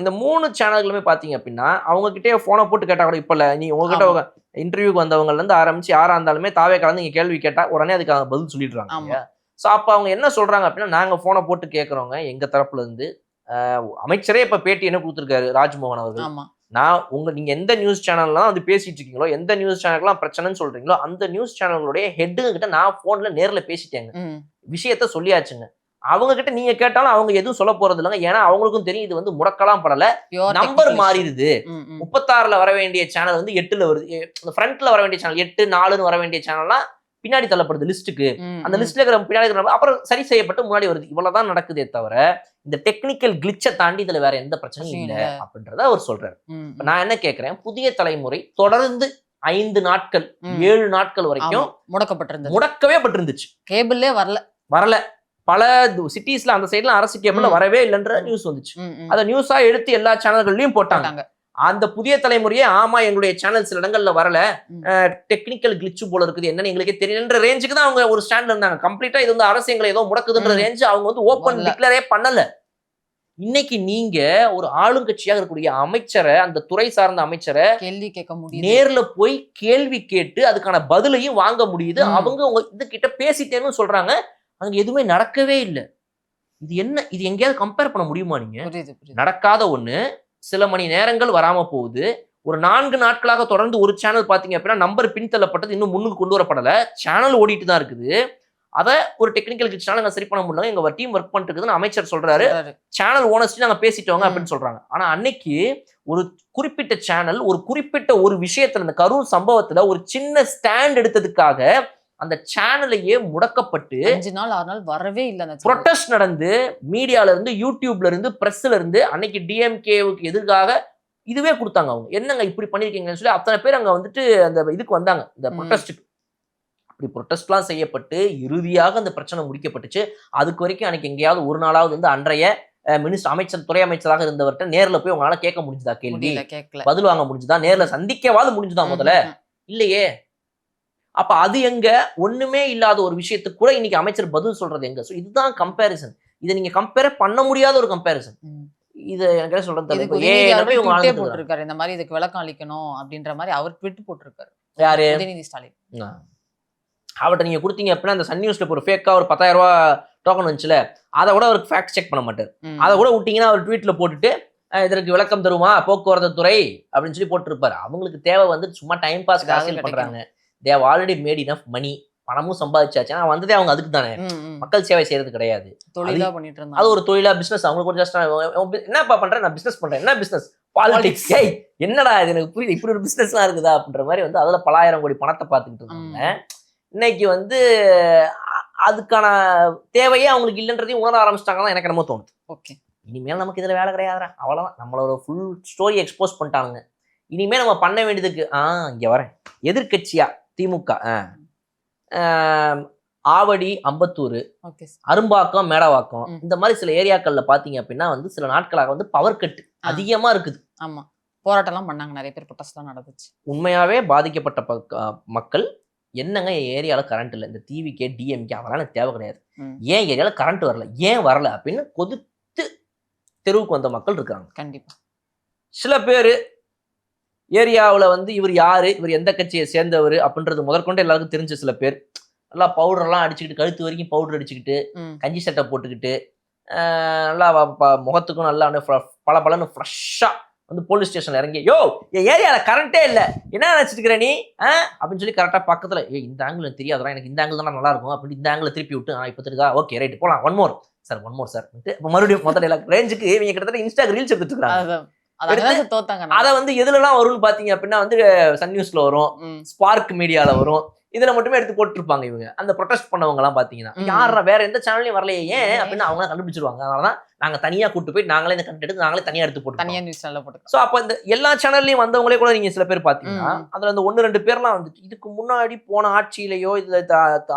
இந்த 3 சேனல்களுமே பாத்தீங்க அப்படின்னா அவங்க கிட்டே போனை போட்டு கேட்டா கூட இப்ப இல்ல, நீ உங்ககிட்ட இன்டர்வியூக்கு வந்தவங்கல இருந்து ஆரம்பிச்சு யாரா இருந்தாலுமே தாவே கலந்து நீங்க கேள்வி கேட்டா உடனே அதுக்கு பதில் சொல்லிடுறாங்க. ஸோ அப்ப அவங்க என்ன சொல்றாங்க அப்படின்னா, நாங்க போனை போட்டு கேட்கறவங்க எங்க தரப்புல இருந்து அமைச்சரே இப்ப பேட்டி என்ன கொடுத்துருக்காரு ராஜ்மோகன் அவர்கள், நீங்க எந்த நியூஸ் சேனல்லாம் வந்து பேசிட்டு இருக்கீங்களோ, எந்த நியூஸ் சேனல்லாம் பிரச்சனைன்னு சொல்றீங்களோ அந்த நியூஸ் சேனல்களுடைய ஹெட்டுங்க கிட்ட நான் போன்ல நேர்ல பேசிட்டேங்க, விஷயத்த சொல்லியாச்சுங்க. அவங்க கிட்ட நீங்க கேட்டாலும் அவங்க எதுவும் சொல்ல போறது இல்லைங்க. ஏன்னா அவங்களுக்கும் தெரியும் இது வந்து முடக்கலாம் படல, நம்பர் மாறிடுது. 36ல வர வேண்டிய சேனல் வந்து 8ல வருது, ஃப்ரண்ட்ல வர வேண்டிய சேனல் 8, 4ன்னு வர வேண்டிய சேனல்லாம் பின்னாடி தள்ளப்படுது லிஸ்ட்டுக்கு. அந்த லிஸ்ட்ல இருக்கிற பின்னாடி இருக்கிற அப்புறம் சரி செய்யப்பட்டு முன்னாடி வருது. இவ்வளவுதான் நடக்குதே தவிர இந்த டெக்னிக்கல் கிளிச்சை தாண்டி இதுல வேற எந்த பிரச்சனையும் இல்லை அப்படின்றத அவர் சொல்றாரு. நான் என்ன கேட்கிறேன், புதிய தலைமுறை தொடர்ந்து 5 நாட்கள் 7 நாட்கள் வரைக்கும் முடக்கவே பட்டிருந்துச்சு. கேபிள்லே வரல. பல சிட்டிஸ்ல அந்த சைட்ல அரசு கேபிள்ல வரவே இல்லைன்ற நியூஸ் வந்துச்சு. அத நியூஸா எடுத்து எல்லா சேனல்கள்லயும் போட்டாங்க. அந்த புதிய தலைமுறையே ஆமா எங்களுடைய சேனல் சில இடங்கள்ல வரல, டெக்னிக்கல் கிளிச்சு போல இருக்குது, என்னன்னு எங்களுக்கே தெரியலன்ற ரேஞ்சுக்கு தான் அவங்க ஒரு ஸ்டாண்ட்ல இருந்தாங்க. கம்ப்ளீட்டா இது வந்து அரசு எங்களை ஏதோ முடக்குதுன்ற ரேஞ்சு அவங்க வந்து ஓப்பன் டிக்ளரே பண்ணல. இன்னைக்கு நீங்க ஒரு ஆளுங்கட்சியாக இருக்கக்கூடிய அமைச்சரை, அந்த துறை சார்ந்த அமைச்சரை கேள்வி கேட்க முடியும், நேர்ல போய் கேள்வி கேட்டு அதுக்கான பதிலையும் வாங்க முடியுது. அவங்க உங்க இது கிட்ட பேசிட்டேன்னு சொல்றாங்க, அங்க எதுவுமே நடக்கவே இல்லை. இது என்ன, இது எங்கேயாவது கம்பேர் பண்ண முடியுமா? நீங்க நடக்காத ஒண்ணு சில மணி நேரங்கள் வராம போகுது. ஒரு 4 நாட்களாக தொடர்ந்து ஒரு சேனல் பாத்தீங்க அப்படின்னா நம்பர் பின்தள்ளப்பட்டது, இன்னும் முன்னுக்கு கொண்டு வரப்படல, சேனல் ஓடிட்டு தான் இருக்குது. அதை ஒரு டெக்னிக்கல் கிளிச்சால நாங்க சரி பண்ண முடியல, எங்க டீம் ஒர்க் பண்ணிட்டு இருக்குதுன்னு அமைச்சர் சொல்றாரு. சேனல் ஓனர்ஸ் நாங்க பேசிட்டோங்க அப்படின்னு சொல்றாங்க. ஆனா அன்னைக்கு ஒரு குறிப்பிட்ட சேனல் ஒரு குறிப்பிட்ட ஒரு விஷயத்துல, இந்த கரூர் சம்பவத்துல ஒரு சின்ன ஸ்டாண்ட் எடுத்ததுக்காக அந்த சேனலையே முடக்கப்பட்டு 5 நாள் 6 நாள் வரவே இல்லை. ப்ரொட்டஸ்ட் நடந்து மீடியால இருந்து, யூடியூப்ல இருந்து, பிரஸ்ல இருந்து அன்னைக்கு டிஎம்கேவுக்கு எதிராக இதுவே கொடுத்தாங்க. அவங்க என்னங்க இப்படி பண்ணிருக்கீங்கன்னு சொல்லி அத்தனை பேர் அங்க வந்துட்டு அந்த இதுக்கு வந்தாங்க, இந்த ப்ரொட்டஸ்ட்டுக்கு. அப்படி ப்ரொட்டஸ்ட்லாம் செய்யப்பட்டு இறுதியாக அந்த பிரச்சனை முடிக்கப்பட்டுச்சு. அதுக்கு வரைக்கும் அன்னைக்கு எங்கேயாவது ஒரு நாளாவது வந்து அன்றைய அமைச்சர், துறை அமைச்சராக இருந்தவர்கிட்ட நேர்ல போய் உங்களால கேட்க முடிஞ்சுதா, கேள்வி பதில் வாங்க முடிஞ்சுதா, நேர்ல சந்திக்கவாது முடிஞ்சுதா? முதல்ல இல்லையே. அப்ப அது எங்க? ஒண்ணுமே இல்லாத ஒரு விஷயத்துக்கு கூட இன்னைக்கு அமைச்சர் பதில் சொல்றது எங்க? சோ இதுதான் கம்பேரிசன். இதை நீங்க கம்பேர் பண்ண முடியாத ஒரு கம்பேரிசன். இது எனக்கு சொல்றது போட்டிருக்காரு, இந்த மாதிரி இதுக்கு விளக்கம் அளிக்கணும் அப்படின்ற மாதிரி அவர் ட்வீட் போட்டிருக்காரு. யாரு? உதயநிதி ஸ்டாலின். அவர்கிட்ட நீங்க கொடுத்தீங்க அப்படின்னா அந்த சன் நியூஸ்ல ஒரு ஃபேக்கா ஒரு 10,000 ரூபாய் டோக்கன் வந்துச்சுல, அதை கூட அவருக்கு ஃபேக்ட் செக் பண்ண மாட்டார். அதை கூட விட்டீங்கன்னா அவர் ட்வீட்ல போட்டுட்டு இதற்கு விளக்கம் தருமா போக்குவரத்து துறை அப்படின்னு சொல்லி போட்டிருப்பாரு. அவங்களுக்கு தேவை வந்து சும்மா டைம் பாஸ் அரசியல் பண்றாங்க. they have already made enough money, பணமும் சம்பாதிச்சாச்சு. ஆனா வந்ததே அவங்க அதுக்கு தானே, மக்கள் சேவை செய்யறது கிடையாது. அது ஒரு தொழிலா, பிசினஸ். அவங்களுக்கு ஒரு ஜஸ்ட் என்னப்பா பண்றேன், நான் பிசினஸ் பண்றேன். என்ன பிசினஸ்? பாலிடிக்ஸ். என்னடா இது எனக்கு புரியுது, இப்படி ஒரு பிசினஸ் எல்லாம் இருக்குதா அப்படின்ற மாதிரி வந்து அதுல பல ஆயிரம் கோடி பணத்தை பார்த்துக்கிட்டு இருந்தாங்க. இன்னைக்கு வந்து அதுக்கான தேவையே அவங்களுக்கு இல்லைன்றதையும் உணர ஆரம்பிச்சிட்டாங்க. எனக்கு என்னமோ தோணுது. ஓகே, இனிமேல் நமக்கு இதுல வேலை கிடையாதுடா, அவ்வளவுதான். நம்மளோட ஃபுல் ஸ்டோரி எக்ஸ்போஸ் பண்ணிட்டானுங்க. இனிமே நம்ம பண்ண வேண்டியதுக்கு இங்க வரேன், எதிர்கட்சியா திமுக ஆவடி, அம்பத்தூர், அரும்பாக்கம், மேடவாக்கம் இந்த மாதிரி சில ஏரியாக்கள்ல பாத்தீங்க அப்படின்னா வந்து சில நாட்களாக வந்து பவர் கட் அதிகமா இருக்குது. ஆமா, போராட்டம்லாம் பண்ணாங்க, நிறைய பேர் ப்ரொடெஸ்ட்லாம் நடந்துச்சு. உண்மையாவே பாதிக்கப்பட்ட மக்கள் என்னங்க ஏரியால கரண்ட் இல்லை, இந்த டிவிகே டிஎம்கே அதெல்லாம் எனக்கு தேவை கிடையாது, ஏன் ஏரியால கரண்ட் வரல, ஏன் வரல அப்படின்னு கொதித்து தெருவுக்கு வந்த மக்கள் இருக்காங்க. கண்டிப்பா. சில பேர் ஏரியாவில் வந்து இவர் யாரு, இவர் எந்த கட்சியை சேர்ந்தவர் அப்படின்றது முதற்கொண்டு எல்லாருக்கும் தெரிஞ்ச சில பேர் நல்லா பவுடர்லாம் அடிச்சுக்கிட்டு, கழுத்து வரைக்கும் பவுடர் அடிச்சுக்கிட்டு, கஞ்சி சட்டை போட்டுக்கிட்டு, நல்லா முகத்துக்கும் நல்லா பல பலன்னு ஃப்ரெஷ்ஷாக வந்து போலீஸ் ஸ்டேஷன்ல இறங்கி, யோ என் ஏரியாவில் கரண்டே இல்லை, என்ன நினச்சிட்டு நீ அப்படின்னு சொல்லி கரெக்டாக பக்கத்தில், இந்த ஆங்கிள் தெரியாதா, எனக்கு இந்த ஆங்கிள் தான் நல்லா இருக்கும் அப்படின்னு இந்த ஆங்கிள் திருப்பி விட்டு, இப்போ தெரியுதா, ஓகே ரைட் போகலாம், ஒன் மோர் சார் இப்போ மறுபடியும் முதல்ல ரேஞ்சுக்கு இவங்க கிட்டத்தட்ட இன்ஸ்டாக் ரீல்ஸ் எடுத்துட்டு இருக்காங்க. அதை வந்து எதுலாம் வரும்னு பாத்தீங்க அப்படின்னா வந்து சன் நியூஸ்ல வரும், ஸ்பார்க் மீடியால வரும், இதுல மட்டுமே எடுத்து போட்டுருப்பாங்க இவங்க. அந்த ப்ரொடெஸ்ட் பண்ணவங்க எல்லாம் பாத்தீங்கன்னா யாரா வேற எந்த சேனல்லையும் வரலையே ஏன் அப்படின்னு அவங்க கண்டுபிடிச்சிருவாங்க. அதனாலதான் நாங்க தனியா கூட்டு போய் நாங்களே இந்த கண்டென்ட் எடுத்து நாங்களே தனியா எடுத்து போட்டு தனியா நியூஸ் சேனல்ல போட்டு. சோ அப்ப இந்த எல்லா சேனல்லையும் வந்தவங்களே கூட நீங்க சில பேர் பாத்தீங்கன்னா அதுல அந்த 1-2 பேர்லாம் வந்துட்டு இதுக்கு முன்னாடி போன ஆட்சியிலயோ இதுல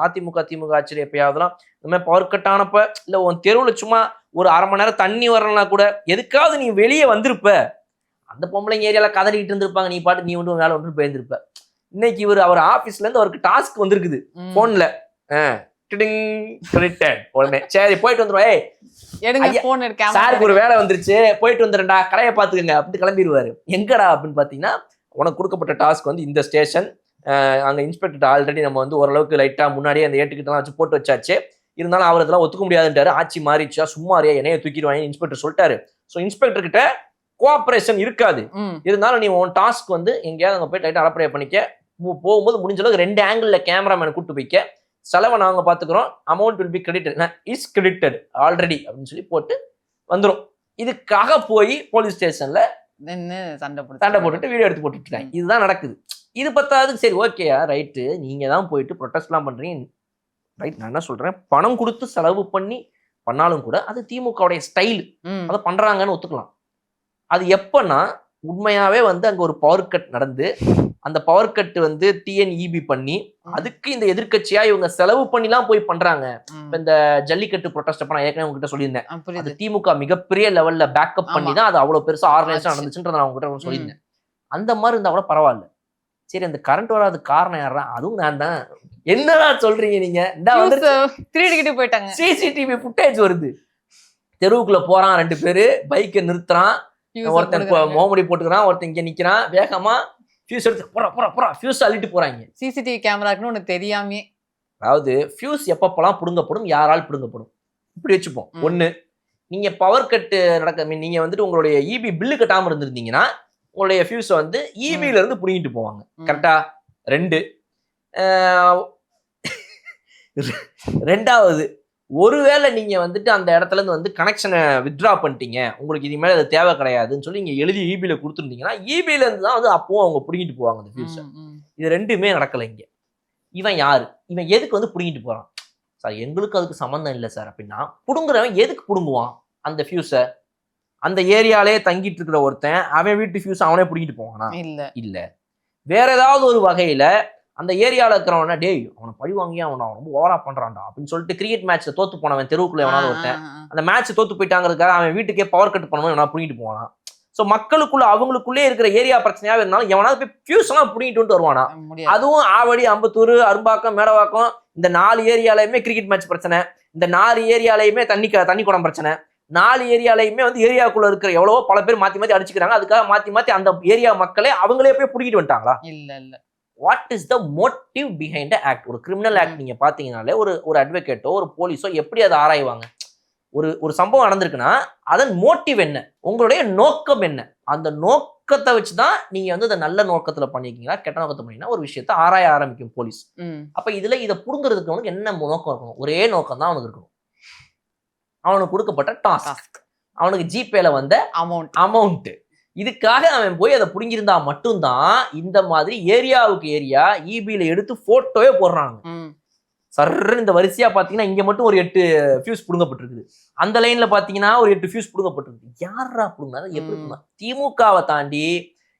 அதிமுக திமுக ஆட்சியில எப்பயாவதுலாம் இந்த மாதிரி பவர் கட் ஆனப்ப இல்ல உன் தெருவுல சும்மா ஒரு அரை மணி நேரம் தண்ணி வரலன்னா கூட எதுக்காவது நீ வெளியே வந்திருப்ப, அந்த பொம்பளைங்க ஏரியால கதறிட்டு இருந்திருப்பாங்க, நீ பாட்டு நீ ஒன்று வேலை ஒன்று போயிருந்திருப்ப. இன்னைக்கு இவர் அவர் ஆபீஸ்ல இருந்து அவருக்கு டாஸ்க் வந்திருக்குது போன்ல, உடனே சரி போயிட்டு வந்துருவா, சாருக்கு ஒரு வேலை வந்துருச்சு போயிட்டு வந்துடுறா கடையை பாத்துக்கங்க அப்படின்னு கிளம்பிடுவாரு. எங்கடா அப்படின்னு பாத்தீங்கன்னா உனக்கு கொடுக்கப்பட்ட டாஸ்க் வந்து இந்த ஸ்டேஷன், அங்க இன்ஸ்பெக்டர் ஆல்ரெடி நம்ம வந்து ஓரளவுக்கு லைட்டா முன்னாடியே அந்த ஏட்டுக்கிட்டலாம் வச்சு போட்டு வச்சாச்சு, இருந்தாலும் அவர் இதெல்லாம் ஒத்துக்க முடியாதுன்றாரு, ஆட்சி மாறிடுச்சா சும்மா என்னைய தூக்கிடுவாங்க இன்ஸ்பெக்டர் சொல்லிட்டாரு. ஸோ இன்ஸ்பெக்டர் கிட்ட கோஆபரேஷன் இருக்காது, இருந்தாலும் நீ உன் டாஸ்க் வந்து எங்கேயாவது அங்கே போய் டைட்டா அலப்பறைய பண்ணிக்க, போகும்போது முடிஞ்ச அளவுக்கு 2 ஆங்கிள் கேமராமேனை கூட்டு போய்க்க, செலவை நாங்கள் பார்த்துக்கிறோம், amount will be credited is credited already அப்படின்னு சொல்லி போட்டு வந்துடும். இதுக்காக போய் போலீஸ் ஸ்டேஷன்ல சண்டை போட்டுட்டு வீடியோ எடுத்து போட்டுட்டாங்க. இதுதான் நடக்குது. இது பத்தாது, சரி ஓகேயா ரைட்டு, நீங்க தான் போயிட்டு ப்ரொடெஸ்ட்லாம் பண்றீங்க ரைட், நான் என்ன சொல்றேன், பணம் கொடுத்து செலவு பண்ணி பண்ணாலும் கூட அது திமுகவுடைய ஸ்டைல், அதை பண்றாங்கன்னு ஒத்துக்கலாம். அது எப்பன்னா உண்மையாவே வந்து அங்க ஒரு பவர் கட் நடந்து அந்த பவர் கட் வந்து டிஎன்இபி பண்ணி அதுக்கு இந்த எதிர்கட்சியா இவங்க செலவு பண்ணிலாம் போய் பண்றாங்க. இப்ப இந்த ஜல்லிக்கட்டு ப்ரொடெஸ்ட் நான் ஏற்கனவே உங்ககிட்ட சொல்லியிருந்தேன், அது திமுக மிகப்பெரிய லெவல்ல பேக்கப் பண்ணி தான் அது அவ்வளவு பெருசா ஆர்கனைஸா நடந்துச்சுன்றத நான் உங்ககிட்ட சொல்லியிருந்தேன். அந்த மாதிரி இருந்தா கூட பரவாயில்ல. சரி அந்த கரண்ட் வராது காரணம் யாரா, அதுவும் நான் தான். என்னடா சொல்றீங்க நீங்க, திருடிக்கிட்டு போயிட்டாங்க, சிசிடிவி ஃபுட்டேஜ் வருது, தெருவுக்குள்ள போறான் 2 பேரு, பைக்கை நிறுத்துறான், ஒருத்தன் மோமுடி போட்டுக்கிறான், ஒருத்தன் இங்க நிக்கிறான், வேகமா ஃபியூஸ் எடுத்து போறா ஃபியூஸ் அள்ளிட்டு போறாங்க. சிசிடிவி கேமராக்குன்னு ஒண்ணு தெரியாமே. அதாவது ஃபியூஸ் எப்பப்பெல்லாம் புடுங்கப்படும், யாரால் புடுங்கப்படும் இப்படி வச்சுப்போம். ஒண்ணு, நீங்க பவர் கட்டு நீங்க வந்துட்டு உங்களுடைய இபி பில்லு கட்டாம இருந்திருந்தீங்கன்னா உங்களுடைய ஃபியூஸை வந்து இபில இருந்து புடுங்கிட்டு போவாங்க, கரெக்டா? 2, ரெண்டாவது, ஒருவேளை நீங்க வந்துட்டு அந்த இடத்துல இருந்து வந்து கனெக்ஷனை வித்ட்ரா பண்ணிட்டீங்க, உங்களுக்கு இது மேல அது தேவை கிடையாதுன்னு சொல்லி நீங்க எழுதி இபில கொடுத்துருந்தீங்கன்னா இபில இருந்து தான் வந்து அப்பவும் அவங்க புடுங்கிட்டு போவாங்க அந்த ஃபியூஸை. இது 2மே நடக்கல இங்க. இவன் யாரு, இவன் எதுக்கு வந்து புடுங்கிட்டு போறான் சார், எங்களுக்கு அதுக்கு சம்மந்தம் இல்லை சார் அப்படின்னா புடுங்குறவன் எதுக்கு புடுங்குவான் அந்த ஃபியூஸை? அந்த ஏரியாலே தங்கிட்டு இருக்கிற ஒருத்தன் அவன் வீட்டு ஃபியூஸ் அவனே புடிங்கிட்டு போவானா? இல்ல. வேற ஏதாவது ஒரு வகையில அந்த ஏரியாவில் இருக்கிறவனா, டேய் அவனை பழி வாங்கியா அவனை ரொம்ப ஓவரா பண்றான்டா அப்படின்னு சொல்லிட்டு கிரிக்கெட் மேட்ச்ல தோத்து போனவன் தெருவுக்குள்ள எவனாவது ஒருத்தன் அந்த மேட்ச் தோத்து போயிட்டாங்கிறதுக்காக அவன் வீட்டுக்கே பவர் கட் பண்ணவன் எவனா புடிங்கிட்டு போவானா? ஸோ மக்களுக்குள்ள அவங்களுக்குள்ளே இருக்கிற ஏரியா பிரச்சனையாக இருந்தாலும் எவனாவது போய் ஃபியூஸ் எல்லாம் புடிங்கிட்டு வருவானா? அதுவும் ஆவடி, அம்பத்தூர், அரும்பாக்கம், மேடவாக்கம் இந்த 4 ஏரியாலையுமே கிரிக்கெட் மேட்ச் பிரச்சனை, இந்த 4 ஏரியாலையுமே தண்ணி குடம் பிரச்சனை, 4 ஏரியாலையுமே வந்து ஏரியாவுக்குள்ள இருக்கிற எவ்வளவோ பல பேர் மாத்தி மாத்தி அடிச்சுக்கிறாங்க. அதுக்காக மாத்தி அந்த ஏரியா மக்களே அவங்களே போய் புடிக்கிட்டு வந்துட்டாங்களா? இல்ல. What is the motive behind act? ஒரு கிரிமினல் ஆக்ட் நீங்க பாத்தீங்கன்னாலே ஒரு அட்வொகேட்டோ ஒரு போலீஸோ எப்படி அதை ஆராய்வாங்க? ஒரு சம்பவம் நடந்திருக்குன்னா அதன் மோட்டிவ் என்ன, உங்களுடைய நோக்கம் என்ன, அந்த நோக்கத்தை வச்சுதான் நீங்க வந்து அதை நல்ல நோக்கத்துல பண்ணிருக்கீங்களா கெட்ட நோக்கத்தை பண்ணீங்கன்னா ஒரு விஷயத்த ஆராய ஆரம்பிக்கும் போலீஸ். அப்ப இதுல இதை புடுங்கிறதுக்கு அவனுக்கு என்ன நோக்கம் இருக்கணும்? ஒரே நோக்கம் தான் அவனுக்கு இருக்கணும். அவனுக்கு கொடுக்கப்பட்ட டாஸ்க், அவனுக்கு ஜிபேல வந்த அமௌண்ட், இதுக்காக அவன் போய் அதை புடுங்கிருந்தா மட்டும்தான் இந்த மாதிரி ஏரியாவுக்கு ஏரியா இபில எடுத்து போட்டோவே போடுறாங்க. சர்ன்னு இந்த வரிசையா பாத்தீங்கன்னா இங்க மட்டும் ஒரு 8 ஃபியூஸ் புடுங்கப்பட்டிருக்குது, அந்த லைன்ல பாத்தீங்கன்னா ஒரு 8 ஃபியூஸ் புடுங்கப்பட்டிருக்கு. யாரா புடுங்க? எப்படி திமுகவை தாண்டி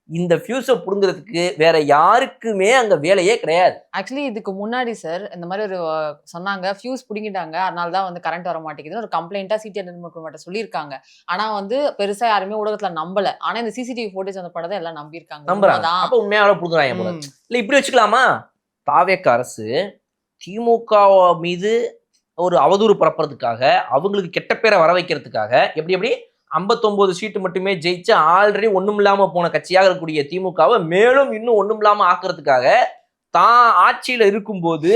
இந்த ஃபியூஸை புடுங்கிறதுக்கு வேற யாருக்குமே அங்க வேலையே கிடையாது. ஆக்சுவலி இதுக்கு முன்னாடி சார் இந்த மாதிரி ஒரு சொன்னாங்க, ஃபியூஸ் புடுங்கிட்டாங்க அதனாலதான் வந்து கரண்ட் வர மாட்டேங்குதுன்னு ஒரு கம்ப்ளைண்டா சிடி சொல்லியிருக்காங்க. ஆனா வந்து பெருசா யாருமே ஊடகத்துல நம்பல. ஆனா இந்த சிசிடிவி ஃபுட்டேஜ் அந்த படத்தை எல்லாம் நம்புறாங்க. அப்ப உண்மையாவே புடுங்குறாங்க. இல்ல இப்படி வச்சுக்கலாமா, தாவேக அரசு திமுக மீது ஒரு அவதூறு பரப்புறதுக்காக அவங்களுக்கு கெட்ட பேரை வர வைக்கிறதுக்காக எப்படி 59 சீட்டு மட்டுமே ஜெயிச்சு ஆல்ரெடி ஒண்ணும் இல்லாம போன கட்சியாக இருக்கக்கூடிய திமுகவை மேலும் இன்னும் ஒண்ணும் இல்லாம ஆக்குறதுக்காக தான் ஆட்சியில இருக்கும்போது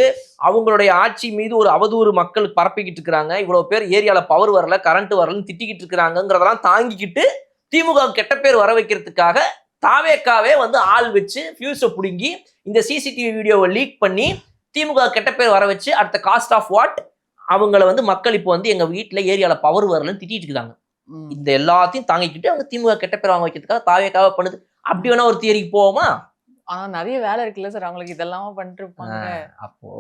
அவங்களுடைய ஆட்சி மீது ஒரு அவதூறு மக்கள் பரப்பிக்கிட்டு இருக்கிறாங்க, இவ்வளவு பேர் ஏரியால பவர் வரல கரண்ட் வரலன்னு திட்டிக்கிட்டு இருக்கிறாங்கிறதெல்லாம் தாங்கிக்கிட்டு திமுக கெட்ட பேர் வர வைக்கிறதுக்காக தாவேக்காவே வந்து ஆள் வச்சு ஃபியூஸை பிடுங்கி இந்த சிசிடிவி வீடியோவை லீக் பண்ணி திமுக கெட்ட பேர் வர வச்சு அடுத்த காஸ்ட் ஆஃப் வாட் அவங்கள வந்து மக்கள் இப்போ வந்து எங்க வீட்டுல ஏரியால பவர் வரலன்னு திட்டிட்டு இருக்காங்க. இந்த எல்லாத்தையும் தாங்கிக்கிட்டு அவங்க திமுக கெட்ட பேர் வாங்க வைக்கிறதுக்காக தாவேக்காவே பண்ணுது. அப்படி வேணா ஒரு தியரிக்கு போவோமா? ஆனா நிறைய வேலை இருக்குல்ல சார் அவங்களுக்கு, இதெல்லாம் பண்ணிட்டு இருப்பாங்க. அப்போ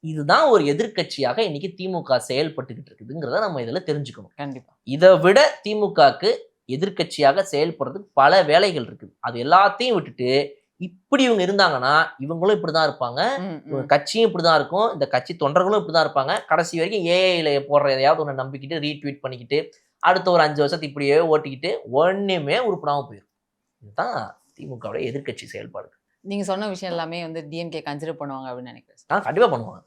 இதுதான் ஒரு எதிர்க்கட்சியாக இன்னைக்கு திமுக செயல்பட்டுக்கிட்டு இருக்குதுங்கிறத நம்ம இதுல தெரிஞ்சுக்கணும். கண்டிப்பா. இதை விட திமுகக்கு எதிர்க்கட்சியாக செயல்படுறதுக்கு பல வேலைகள் இருக்குது. அது எல்லாத்தையும் விட்டுட்டு இப்படி இவங்க இருந்தாங்கன்னா இவங்களும் இப்படிதான் இருப்பாங்க, கட்சியும் இப்படிதான் இருக்கும், இந்த கட்சி தொண்டர்களும் இப்படிதான் இருப்பாங்க. கடைசி வரைக்கும் ஏஐல போடுற எதையாவது ஒன்று நம்பிக்கிட்டு ரீட்வீட் பண்ணிக்கிட்டு அடுத்த ஒரு 5 வருஷத்துக்கு இப்படியே ஓட்டிக்கிட்டு ஒண்ணுமே உருப்படாம போயிடும். இதுதான் திமுகவுடைய எதிர்க்கட்சி செயல்பாடு. நீங்க சொன்ன விஷயம் எல்லாமே வந்து டிஎம்கே கன்சிடர் பண்ணுவாங்க அப்படின்னு நினைக்கிறேன். கண்டிப்பா பண்ணுவாங்க.